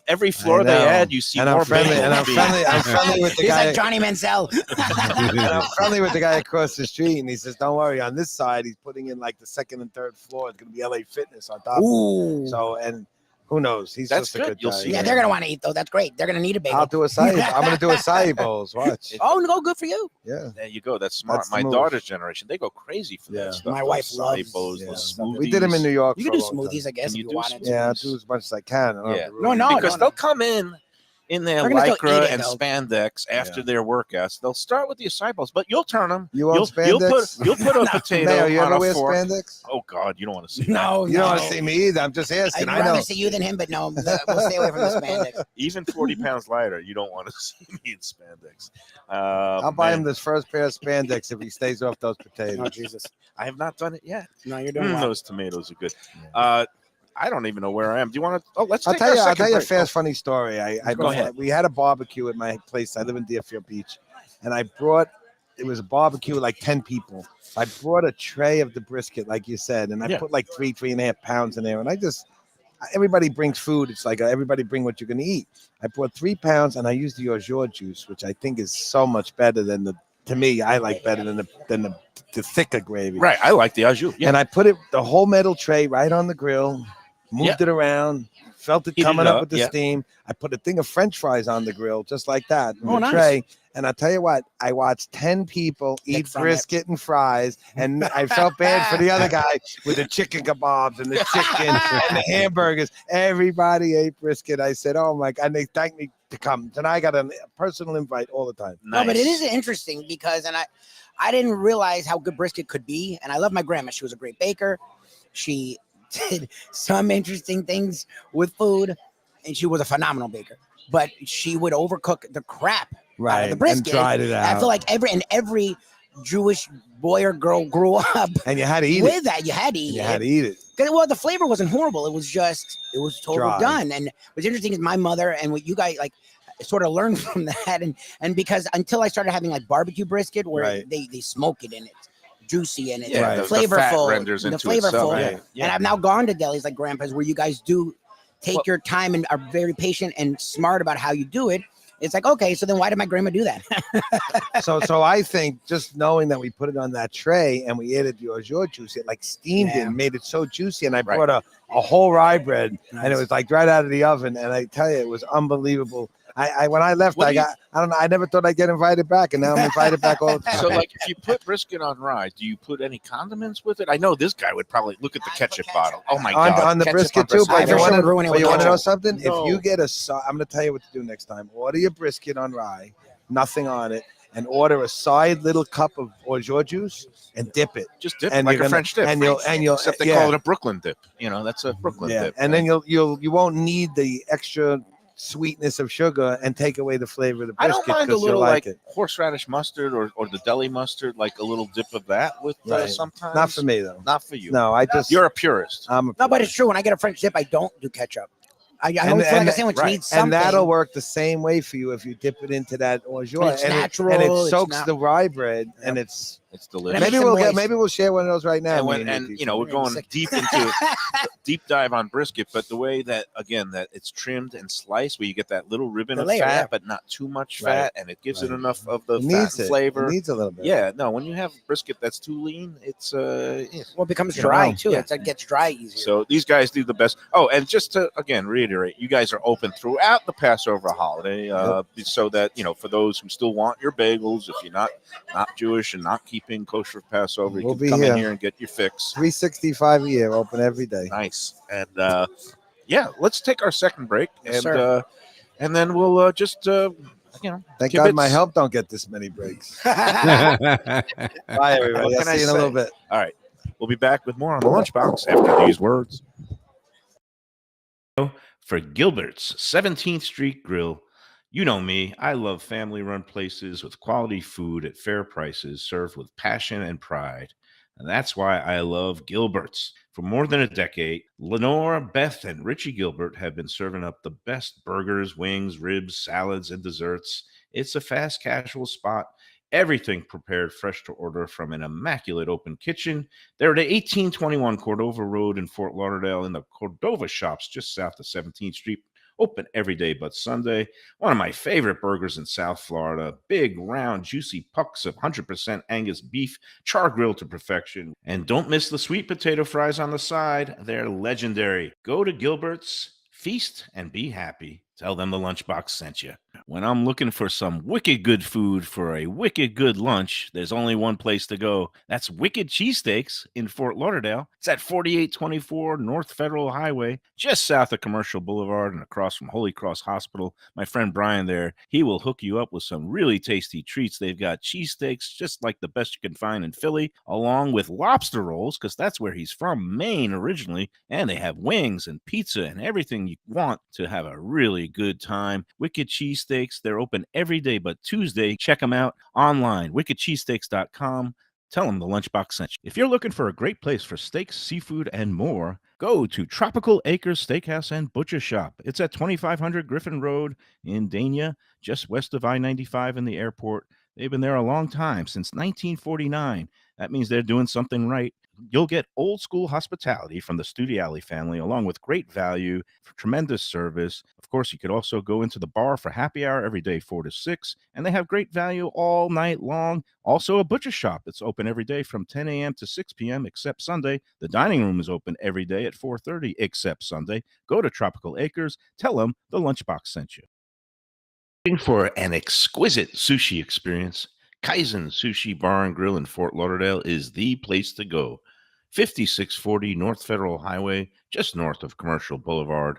Every floor they know. add, you see And more I'm friendly. bagels And I'm being- friendly. I'm friendly with the He's guy. like Johnny Manziel. And I'm friendly with the guy across the street, and he says, "Don't worry. On this side, he's putting in like the second and third floor. It's going to be LA Fitness on top." Ooh. So, and who knows? He's That's just a good. good You'll guy. see Yeah, they're gonna want to eat though. That's great. They're gonna need a bagel. I'll do a side. I'm going to do a side bowls. Watch. Oh, no, good for you. Yeah. There you go. That's smart. That's the My move. daughter's generation, they go crazy for Yeah. that stuff. My Those wife loves- acai bowls, Yeah. the We did them in New York. You for can do a long time. smoothies, I guess, Can if you you do wanted. Yeah, I'll do as much as I can. I don't have Yeah. to ruin No, it. no, because they'll come in their They're gonna still lycra eat it, and though. spandex after Yeah. their workouts. They'll start with the acai bowls, but you'll turn them. You want You'll spandex? put a potato Mayo, you on ever a wear fork. spandex? Oh God, you don't want to see that. No, You don't no. want to see me either. I'm just asking. I'd I know. rather see you than him, but no, we'll stay away from the spandex. Even 40 pounds lighter, you don't want to see me in spandex. I'll buy Man, him this first pair of spandex if he stays off those potatoes. Oh Jesus! I have not done it yet. No, you're doing well. Those tomatoes are good. I don't even know where I am. Do you want to? Oh, let's I'll take tell our you. I'll second tell you a break. fast, funny story. Go ahead. We had a barbecue at my place. I live in Deerfield Beach, and I brought. It was a barbecue with like 10 people. I brought a tray of the brisket, like you said, and I Yeah. put like 3.5 pounds in there. And everybody brings food. It's like everybody bring what you're going to eat. I brought 3 pounds, and I used the au jour juice, which I think is so much better than the. To me, I like better than the thicker gravy. Right, I like the au jus. Yeah, And I put the whole metal tray right on the grill, moved it around, felt it Heated coming it up up, with the yeah. steam. I put a thing of French fries on the grill, just like that, in Oh, the nice. tray. And I'll tell you what, I watched 10 people Get eat from brisket and fries, and I felt bad for the other guy with the chicken kebabs and the chicken and the hamburgers. Everybody ate brisket. I said, "Oh my God!" And they thanked me to come. And I got a personal invite all the time. No, but it is interesting because, and I didn't realize how good brisket could be. And I love my grandma. She was a great baker. She did some interesting things with food, and she was a phenomenal baker. But she would overcook the crap out of the brisket. And dried it out. I feel like every Jewish boy or girl grew up and you had to eat with it. that. You had to eat You it. had to eat it. Well, the flavor wasn't horrible. It was total Dry. done. And what's interesting is my mother and what you guys like sort of learned from that. And because until I started having like barbecue brisket where Right. they smoke it in it, juicy in it, Yeah, Right. the fat flavorful, renders the into flavorful. itself. Yeah. Yeah. And I've now gone to delis like Grampa's where you guys do take your time and are very patient and smart about how you do it. It's like, okay, so then why did my grandma do that? So I think just knowing that we put it on that tray and we added your juice, it like steamed it Yeah. and made it so juicy. And I Right. brought a whole rye bread and it Nice. was like right out of the oven. And I tell you, it was unbelievable. I when I left, What do you- I don't know, I never thought I'd get invited back, and now I'm invited back all the time. So, like, if you put brisket on rye, do you put any condiments with it? I know this guy would probably look at the ketchup bottle. Oh my god! on the ketchup brisket on too, I but you for want sure would ruin it to with know ketchup. something? No. If you get I'm going to tell you what to do next time. Order your brisket on rye, nothing on it, and order a side little cup of orgeat juice and dip it. Just dip And like you're a gonna- French dip. and you'll except they yeah. call it a Brooklyn dip. You know, that's a Brooklyn Yeah, dip. and then you won't need the extra sweetness of sugar and take away the flavor of the I brisket. don't mind a 'cause you'll little like it. horseradish mustard or the deli mustard, like a little dip of that with Right. sometimes. Not for me though. Not for you. No, I just You're a purist. I'm a No, but it's true. When I get a French dip, I don't do ketchup. I always feel like a sandwich right. needs something. and that'll work the same way for you if you dip it into that orgeat. It's and natural, and it it's soaks not- the rye bread, and it's It's delicious. Makes maybe them moist. maybe we'll share one of those right now. And me when, and Nikki. you know, we're Really going sick. deep into deep dive on brisket, but the way that again that it's trimmed and sliced, where you get that little ribbon The of layer, fat, yeah. but not too much Right. fat, and it gives it Right. enough of the it fat needs and it. flavor. It needs a little bit. Yeah, no, when you have brisket that's too lean, it's yeah. Well, it becomes You know, dry too. yeah. It gets dry easier. So these guys do the best. Oh, and just to again reiterate, you guys are open throughout the Passover holiday, so that you know for those who still want your bagels, if you're not Jewish and not keeping kosher Passover, you We'll can be come here. in here and get your fix. 365 a year, open every day. Nice. And yeah, let's take our second break, Yes, and then we'll just you know. Thank Give God it my s- help don't get this many breaks. That's Bye everybody. What I'll can I see you in a little say? bit. All right, we'll be back with more on the Lunchbox after these words. For Gilbert's 17th Street Grill. You know me, I love family run places with quality food at fair prices served with passion and pride. And that's why I love Gilbert's. For more than a decade, Lenore, Beth, and Richie Gilbert have been serving up the best burgers, wings, ribs, salads, and desserts. It's a fast casual spot. Everything prepared fresh to order from an immaculate open kitchen. They're at 1821 Cordova Road in Fort Lauderdale in the Cordova Shops just south of 17th Street. Open every day but Sunday. One of my favorite burgers in South Florida. Big, round, juicy pucks of 100% Angus beef, char grilled to perfection. And don't miss the sweet potato fries on the side. They're legendary. Go to Gilbert's, feast, and be happy. Tell them the Lunchbox sent you. When I'm looking for some wicked good food for a wicked good lunch, there's only one place to go. That's Wicked Cheesesteaks in Fort Lauderdale. It's at 4824 North Federal Highway, just south of Commercial Boulevard and across from Holy Cross Hospital. My friend Brian there, he will hook you up with some really tasty treats. They've got cheesesteaks just like the best you can find in Philly, along with lobster rolls, because that's where he's from, Maine originally. And they have wings and pizza and everything you want to have a really good time. Wicked Cheesesteaks, they're open every day but Tuesday. Check them out online, wickedcheesesteaks.com. Tell them the Lunchbox sent you. If you're looking for a great place for steaks, seafood, and more, go to Tropical Acres Steakhouse and Butcher Shop. It's at 2500 Griffin Road in Dania, just west of I-95 and the airport. They've been there a long time, since 1949. That means they're doing something right. You'll get old school hospitality from the Studiali family, along with great value, tremendous service. Of course, you could also go into the bar for happy hour every day, 4 to 6, and they have great value all night long. Also, a butcher shop that's open every day from 10 a.m. to 6 p.m. except Sunday. The dining room is open every day at 4:30 except Sunday. Go to Tropical Acres. Tell them the Lunchbox sent you. Looking for an exquisite sushi experience? Kaizen Sushi Bar and Grill in Fort Lauderdale is the place to go. 5640 North Federal Highway, just north of Commercial Boulevard.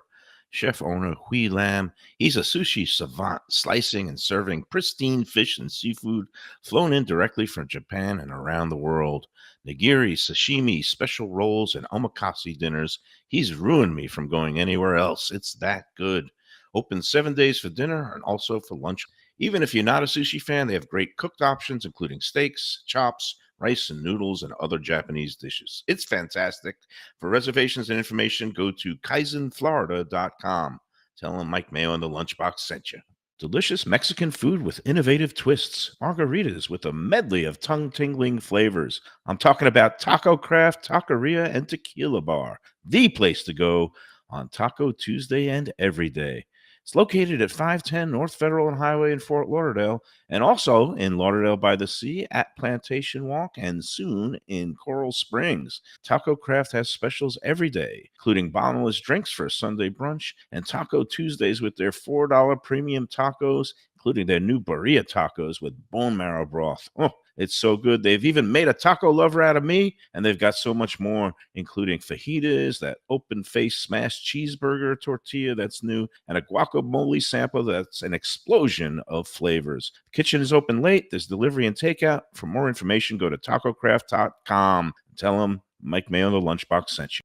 Chef owner Hui Lam, he's a sushi savant, slicing and serving pristine fish and seafood flown in directly from Japan and around the world. Nigiri, sashimi, special rolls, and omakase dinners. He's ruined me from going anywhere else. It's that good. Open 7 days for dinner and also for lunch. Even if you're not a sushi fan, they have great cooked options, including steaks, chops, rice and noodles, and other Japanese dishes. It's fantastic. For reservations and information, go to kaizenflorida.com. Tell them Mike Mayo and the Lunchbox sent you. Delicious Mexican food with innovative twists. Margaritas with a medley of tongue-tingling flavors. I'm talking about Taco Craft, Taqueria, and Tequila Bar. The place to go on Taco Tuesday and every day. It's located at 510 North Federal and Highway in Fort Lauderdale, and also in Lauderdale by the Sea at Plantation Walk, and soon in Coral Springs. Taco Craft has specials every day, including bottomless drinks for a Sunday brunch, and Taco Tuesdays with their $4 premium tacos, including their new birria tacos with bone marrow broth. Oh, it's so good. They've even made a taco lover out of me, and they've got so much more, including fajitas, that open-face smashed cheeseburger tortilla that's new, and a guacamole sample that's an explosion of flavors. The kitchen is open late. There's delivery and takeout. For more information, go to tacocraft.com. Tell them Mike Mayo and the Lunchbox sent you.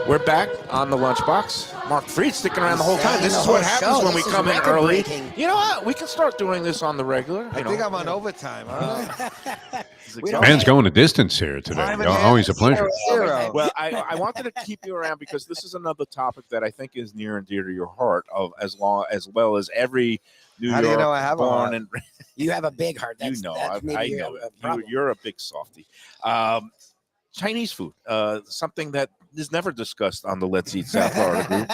We're back on the Lunchbox. Mark Fried sticking around the whole time. This is what happens when we come in early. You know what? We can start doing this on the regular. I think I'm on overtime. Man's going a distance here today. Always a pleasure. Well, I wanted to keep you around because this is another topic that I think is near and dear to your heart, of as well as every New York. How do you know I have born a and You have a big heart. That's, you know, that's I maybe know a it. problem. You're a big softie. Chinese food, something that is never discussed on the Let's Eat South Florida group.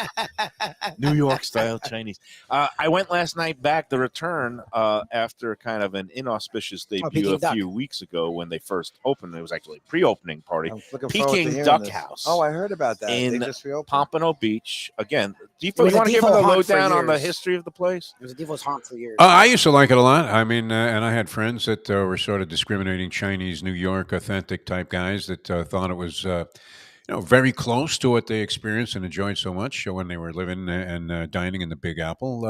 New York style Chinese. I went last night back, the return, after kind of an inauspicious debut a few weeks ago when they first opened. It was actually a pre-opening party. Peking Duck House. Oh, I heard about that. In they just reopened. Pompano Beach. Again, do you want to give them the lowdown on the history of the place? It was a default haunt for years. I used to like it a lot. I mean, and I had friends that were sort of discriminating Chinese, New York, authentic type guys that thought it was, very close to what they experienced and enjoyed so much when they were living and dining in the Big Apple.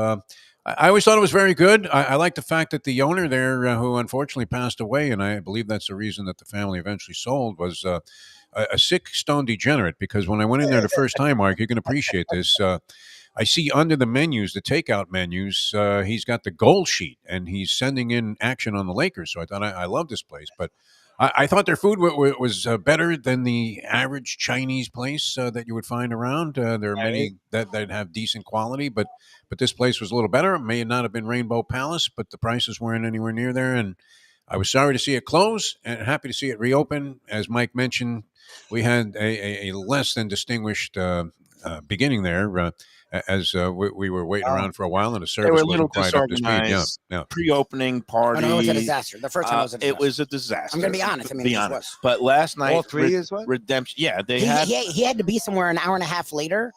I always thought it was very good. I like the fact that the owner there, who unfortunately passed away, and I believe that's the reason that the family eventually sold, was a sick stone degenerate. Because when I went in there the first time, Mark, you can appreciate this. I see under the menus, the takeout menus, he's got the gold sheet, and he's sending in action on the Lakers. So I thought I love this place, but I thought their food was better than the average Chinese place that you would find around. There are many that have decent quality, but this place was a little better. It may not have been Rainbow Palace, but the prices weren't anywhere near there. And I was sorry to see it close and happy to see it reopen. As Mike mentioned, we had a less than distinguished beginning there. As we were waiting around for a while, and the service wasn't quite up to speed. Yeah. Pre-opening party. Oh, no, it was a disaster. The first one was a disaster. It was a disaster. I'm going to be honest. I mean, it was. But last night, all three is what? Redemption. Yeah, they he had to be somewhere an hour and a half later,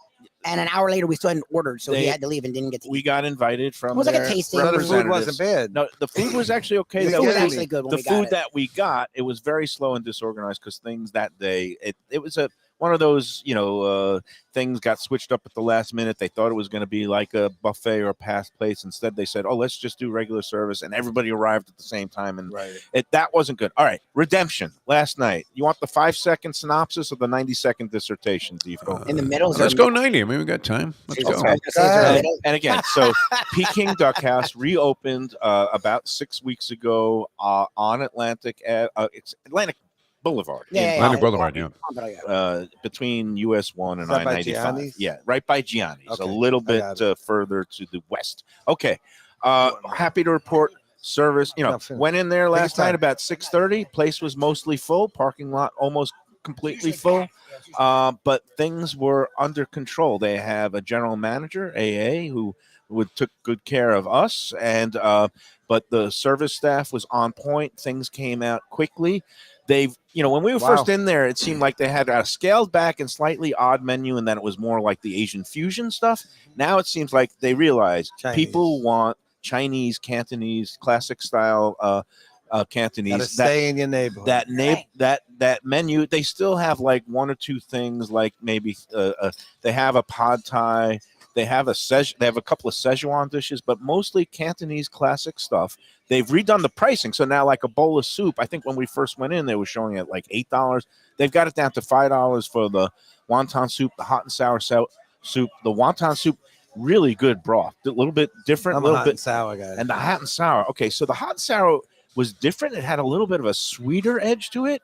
and an hour later we still hadn't ordered, so he had to leave and didn't get to eat. We got invited from. It was like a tasting. The food wasn't bad. No, the food was actually okay. The food was actually good. The food that we got, it was very slow and disorganized because things that day, it was one of those, things got switched up at the last minute. They thought it was going to be like a buffet or a past place. Instead, they said, "Oh, let's just do regular service," and everybody arrived at the same time. And that wasn't good. All right, Redemption last night. You want the 5-second synopsis or the 90-second dissertation? In the middle. Let's go 90. I mean, we got time. Let's go. And again, so Peking Duck House reopened about 6 weeks ago on Atlantic Boulevard. Atlantic Boulevard, between US 1 and I-95. Yeah, right by Gianni's, a little bit further to the west. Okay. Happy to report service. Went in there last night about 6:30. Place was mostly full. Parking lot almost completely full. But things were under control. They have a general manager, AA, who took good care of us, and but the service staff was on point. Things came out quickly. They've, when we were first in there, it seemed like they had a scaled back and slightly odd menu, and then it was more like the Asian fusion stuff. Now it seems like they realize people want Chinese, Cantonese, classic style Gotta Cantonese. stay in your neighborhood. That menu, they still have like one or two things, like maybe they have a pad thai. They have they have a couple of Szechuan dishes, but mostly Cantonese classic stuff. They've redone the pricing, so now like a bowl of soup. I think when we first went in, they were showing it like $8. They've got it down to $5 for the wonton soup, the hot and sour soup. The wonton soup, really good broth, a little bit different, I'm a little hot bit and sour guy. and the hot and sour. Okay, so the hot and sour was different. It had a little bit of a sweeter edge to it.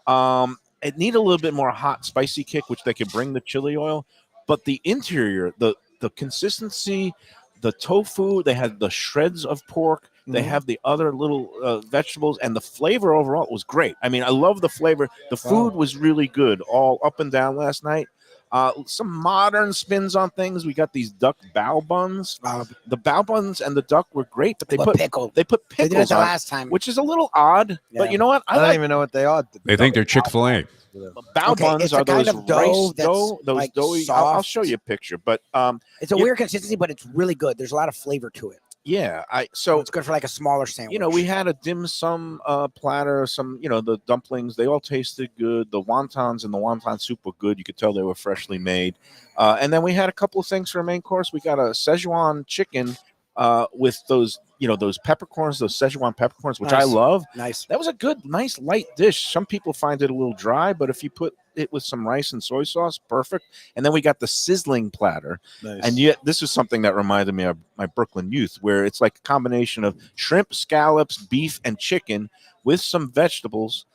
It needed a little bit more hot, spicy kick, which they could bring the chili oil. But the interior, the consistency, the tofu, they had the shreds of pork. They have the other little vegetables, and the flavor overall was great. I mean, I love the flavor. The food was really good, all up and down last night. Some modern spins on things. We got these duck bao buns. The bao buns and the duck were great, but they put pickle. They put They did it pickles the on, last time. which is a little odd. Yeah. But you know what? I don't even know what they are. They think they're Chick-fil-A. Bao Okay, buns it's are a kind those of dough rice that's, dough, those like, doughy. I'll soft. show you a picture, but It's a yeah. weird consistency, but it's really good. There's a lot of flavor to it. yeah, So so it's good for like a smaller sandwich. you know, we had a dim sum platter, some, the dumplings, they all tasted good. The wontons and the wonton soup were good. You could tell they were freshly made. And then we had a couple of things for a main course. We got a Szechuan chicken with those, those peppercorns, those Szechuan peppercorns, which I Nice. love. Nice. That was a good, nice, light dish. Some people find it a little dry, but if you put it with some rice and soy sauce, perfect. And then we got the sizzling platter. Nice. And yet, this is something that reminded me of my Brooklyn youth, where it's like a combination of shrimp, scallops, beef, and chicken with some vegetables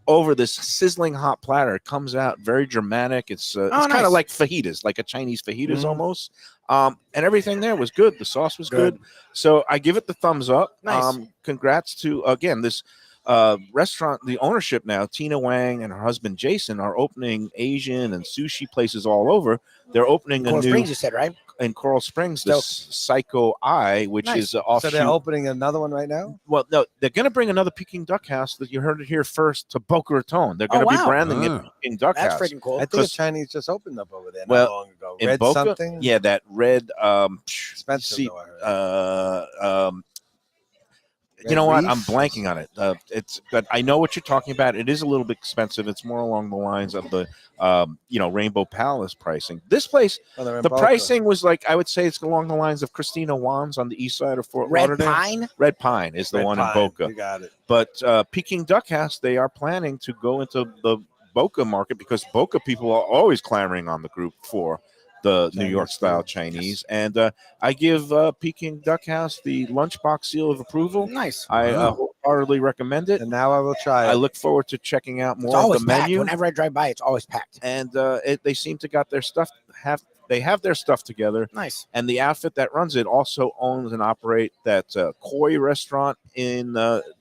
over this sizzling hot platter. It comes out very dramatic. It's kind nice. of like fajitas, like a Chinese fajitas almost. And everything there was good. The sauce was good. So I give it the thumbs up. Nice. Congrats to, again, this restaurant, the ownership now, Tina Wang and her husband Jason, are opening Asian and sushi places all over. They're opening Coral a new Springs, you said, right? in Coral Springs, this Psycho Eye, which Nice. is an So offshoot. they're opening another one right now? Well, no, they're going to bring another Peking Duck House that you heard it here first to Boca Raton. They're going to be wow. branding it Ah. Peking Duck That's House. freaking cool. I think a Because- Chinese just opened up over there Well, not long ago. In Red Boca, something? yeah, that red. Expensive, see, though, I heard. you know what? Reef? I'm blanking on it. But I know what you're talking about. It is a little bit expensive. It's more along the lines of the, Rainbow Palace pricing. This place, Oh, they're in the Boca. pricing was like, I would say it's along the lines of Christina Wan's on the east side of Fort Red Lauderdale. Pine? Red Pine is the Red one Pine. in Boca. You got it. But Peking Duck House, they are planning to go into the Boca market because Boca people are always clamoring on the group for the New York style Chinese. And I give Peking Duck House the Lunchbox seal of approval. Nice. I Wow. wholeheartedly recommend it. And now I will try I it. look forward to checking out It's more of always the packed. menu. Whenever I drive by, it's always packed. And they seem to got their stuff they have their stuff together. Nice. And the outfit that runs it also owns and operate that Koi restaurant in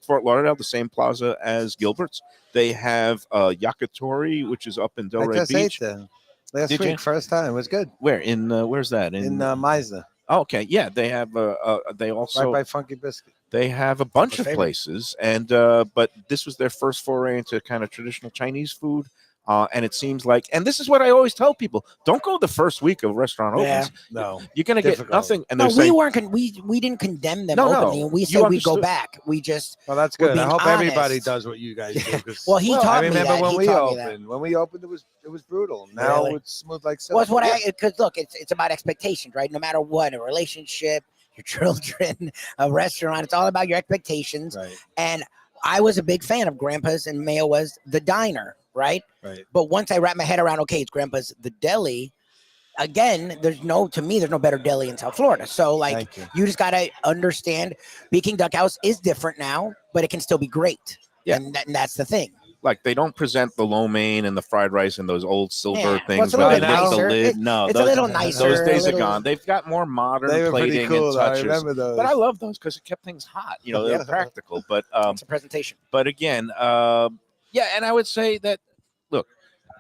Fort Lauderdale, the same plaza as Gilbert's. They have Yakitori, which is up in I Delray just Beach. ate there last Did week, you? first time. It was good. Where where's that In Meisner, Oh, okay, yeah, they have they also right by Funky Biscuit. they have a bunch My of favorite. places, and but this was their first foray into kind of traditional Chinese food. And it seems like, and this is what I always tell people: don't go the first week of restaurant Yeah. opens. No. You're gonna get Difficult. nothing. And No, they're we saying, weren't. We didn't condemn them No, no, openly. We you said we'd go understood. back. We just. Well, that's We're good. I being hope everybody honest. does what you guys do. 'Cause Well, he taught I me remember that. when He we taught me that. opened. When we opened, it was brutal. Now Really? it's smooth like silk. Well, it's what because look, it's about expectations, right? No matter what, a relationship, your children, a restaurant, it's all about your expectations. Right, And I was a big fan of Grandpa's, and Mayo was the diner, right? right. But once I wrapped my head around, okay, it's Grandpa's the deli. Again, there's no better deli in South Florida. So like, Thank you. you just gotta understand, Peking Duck House is different now, but it can still be great. Yeah. And that's the thing. like they don't present the lo mein and the fried rice and those old silver Yeah, well, things it's a where they little lift the nicer. lid. No, It's a those, little nicer. those days a are little- gone. They've got more modern They were pretty plating cool. and I touches. remember those. But I love those because it kept things hot. You know, they're practical. But It's a presentation. again, yeah, and I would say that look,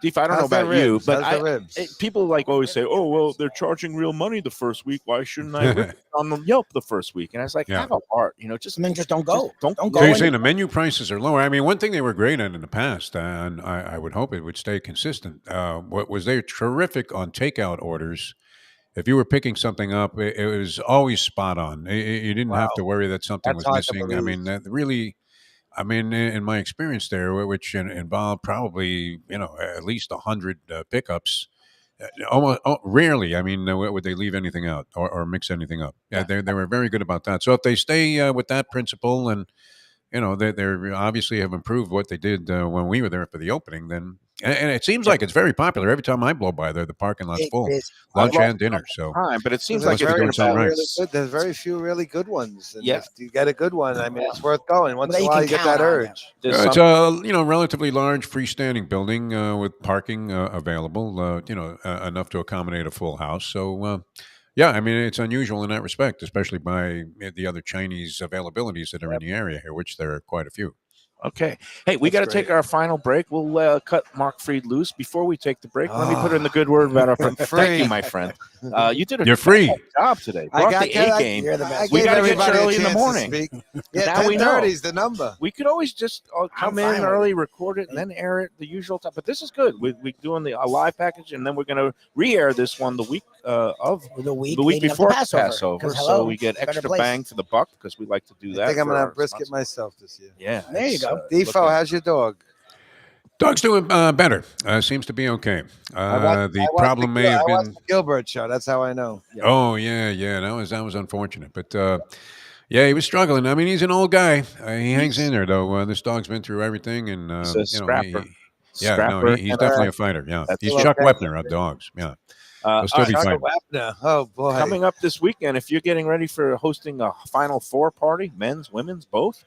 Deef, I don't know How's the about you, ribs? but How's the ribs? people like always say, "Oh, well, they're charging real money the first week. Why shouldn't I rip it on the Yelp the first week?" And I was like, Yeah. "Have a heart, just And then just don't go. don't Don't go So you're in- saying the menu prices are lower? I mean, one thing they were great at in the past, and I would hope it would stay consistent. What was they terrific on takeout orders? If you were picking something up, it was always spot on. You didn't have to worry that something That's was hard to missing. I believe. mean, that really, I mean, in my experience there, which involved probably at least 100 pickups, almost rarely. I mean, would they leave anything out or mix anything up? Yeah, they were very good about that. So if they stay with that principle, and they obviously have improved what they did when we were there for the opening, then. And it seems like it's very popular. Every time I blow by there, the parking lot's It full, is. lunch Well, and dinner. So Time, but it seems They like must it's be been doing something about right. There's very few really good ones. And Yeah. if you get a good one, I mean, it's worth going. Once Well, in a you while, can you get count that on them. urge. there's It's some, a relatively large freestanding building with parking available. Enough to accommodate a full house. So yeah, I mean it's unusual in that respect, especially by the other Chinese availabilities that are in the area here, which there are quite a few. okay. Hey, we got That's to take great. our final break. We'll cut Mark Fried loose. Before we take the break, let me put in the Ah, good word about our friend. I'm Thank you, free. my friend. You did a You're free. job today. I Brought got the A game. You're the best. We gave gotta get you everybody a early in the chance to morning. speak. Yeah, Now we know. 10:30 is the number. We could always just come fine in with early, it. record it, and then air it the usual time. But this is good. We're doing a live package, and then we're going to re-air this one the week of The week the week leading up to before Passover. 'Cause so hello, we get better extra place. bang for the buck because we like to do that. I think I'm for gonna our have brisket sponsors. myself this year. Yeah, There you it's, go. Defo, looking- how's your dog? Dog's doing better. Seems to be okay. The problem may have I watched been. the Gilbert show. That's how I know. Oh yeah, that was unfortunate, but yeah, he was struggling. I mean, he's an old guy. He hangs in there though. This dog's been through everything, and He's a scrapper. he's and, definitely a fighter. Yeah, That's he's what- Chuck Wepner of dogs. Yeah, all he'll still be right, fighting. Wapner. Oh boy. coming up this weekend, if you're getting ready for hosting a Final Four party, men's, women's, both,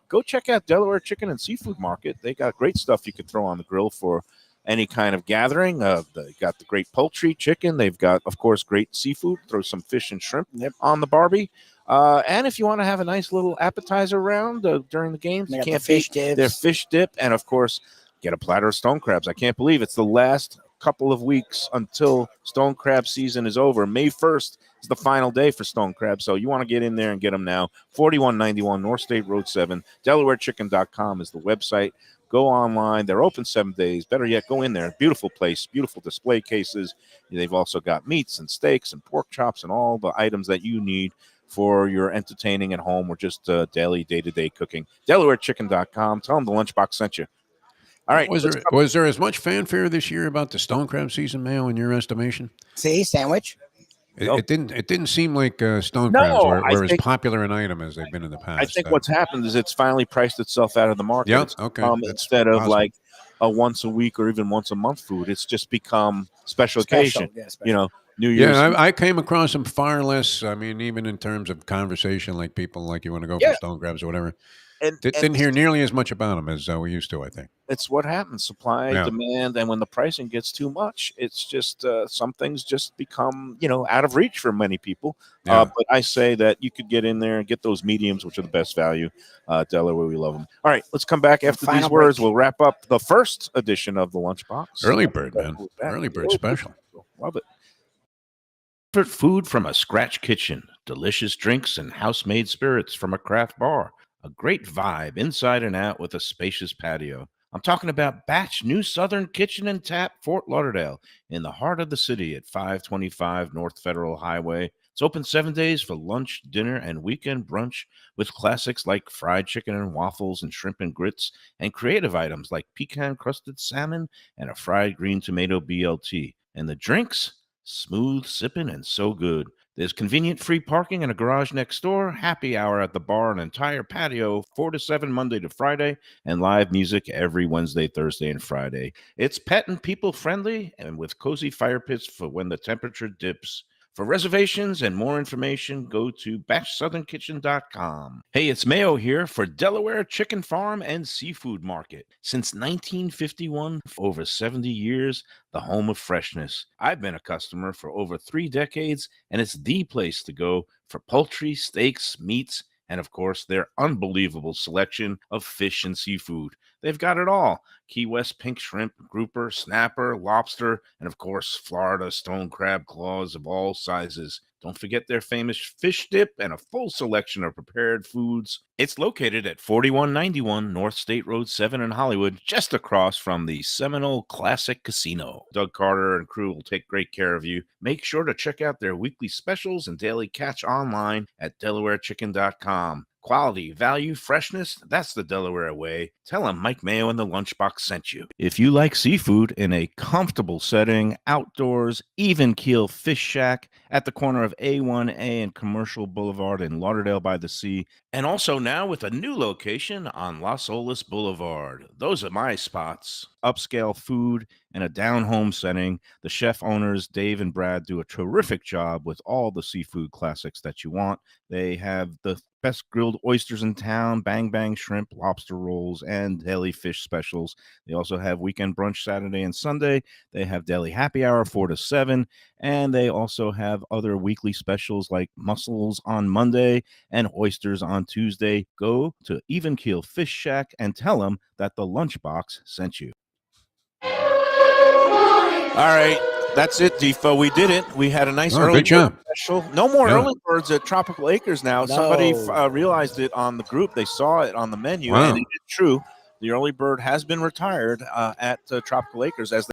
go check out Delaware Chicken and Seafood Market. They got great stuff you could throw on the grill for any kind of gathering. They got the great poultry, chicken. They've got, of course, great seafood. Throw some fish and shrimp on the Barbie. And if you want to have a nice little appetizer round during the games, They you got the can't fish beat dips. their fish dip. And, of course, get a platter of stone crabs. I can't believe it's the last couple of weeks until stone crab season is over. May 1st is the final day for stone crab. So you want to get in there and get them now. 4191 North State Road 7. DelawareChicken.com is the website. Go online. They're open 7 days. Better yet, go in there. Beautiful place, beautiful display cases. They've also got meats and steaks and pork chops and all the items that you need for your entertaining at home or just daily, day-to-day cooking. DelawareChicken.com. Tell them the Lunchbox sent you. All right. Was there as much fanfare this year about the stone crab season, Mayo, in your estimation? See, sandwich. It didn't seem like stone No, crabs were I as think- popular an item as they've been in the past. I think what's happened is it's finally priced itself out of the market. Yeah, It's okay, become, that's instead of possible. like a once a week or even once a month food, it's just become special occasion. Yeah, special. New Year's. Yeah, I came across them far less. I mean, even in terms of conversation, like people like you want to go Yeah. for stone crabs or whatever. and Didn't hear nearly as much about them as we used to. I think. it's what happens: supply, Yeah. demand, and when the pricing gets too much, it's just some things just become out of reach for many people. Yeah. But I say that you could get in there and get those mediums, which are the best value. Delaware, we love them. All right, let's come back after Final these words. break. We'll wrap up the first edition of the Lunchbox. Early bird, man. We'll be back. Early bird special. Love it. Comfort food from a scratch kitchen, delicious drinks and house-made spirits from a craft bar, a great vibe inside and out with a spacious patio. I'm talking about Batch New Southern Kitchen and Tap, Fort Lauderdale, in the heart of the city at 525 North Federal Highway. It's open 7 days for lunch, dinner, and weekend brunch with classics like fried chicken and waffles and shrimp and grits, and creative items like pecan-crusted salmon and a fried green tomato BLT. And the drinks? Smooth sipping and so good. There's convenient free parking and a garage next door, happy hour at the bar, an entire patio, 4 to 7 Monday to Friday, and live music every Wednesday, Thursday, and Friday. It's pet and people friendly and with cozy fire pits for when the temperature dips. For reservations and more information, go to batchsouthernkitchen.com. Hey, it's Mayo here for Delaware Chicken Farm and Seafood Market. Since 1951, for over 70 years, the home of freshness. I've been a customer for over 3 decades, and it's the place to go for poultry, steaks, meats, and of course, their unbelievable selection of fish and seafood. They've got it all: Key West pink shrimp, grouper, snapper, lobster, and of course, Florida stone crab claws of all sizes. Don't forget their famous fish dip and a full selection of prepared foods. It's located at 4191 North State Road 7 in Hollywood, just across from the Seminole Classic Casino. Doug Carter and crew will take great care of you. Make sure to check out their weekly specials and daily catch online at DelawareChicken.com. Quality, value, freshness, that's the Delaware way. Tell them Mike Mayo and the Lunchbox sent you. If you like seafood in a comfortable setting, outdoors, even keel fish shack at the corner of A1A and Commercial Boulevard in Lauderdale by the Sea, and also now with a new location on Las Olas Boulevard. Those are my spots. Upscale food and a down-home setting. The chef owners, Dave and Brad, do a terrific job with all the seafood classics that you want. They have the best grilled oysters in town, bang bang shrimp, lobster rolls, and deli fish specials. They also have weekend brunch Saturday and Sunday. They have deli happy hour 4 to 7, and they also have other weekly specials like mussels on Monday and oysters on Tuesday. Go to Even Keel Fish Shack and tell them that the Lunchbox sent you. All right, that's it, Defo. We did it. We had a nice Oh, early good job. bird special. No more Yeah. early birds at Tropical Acres now. Somebody No. realized it on the group. They saw it on the menu, Wow. and it is true. The early bird has been retired at Tropical Acres as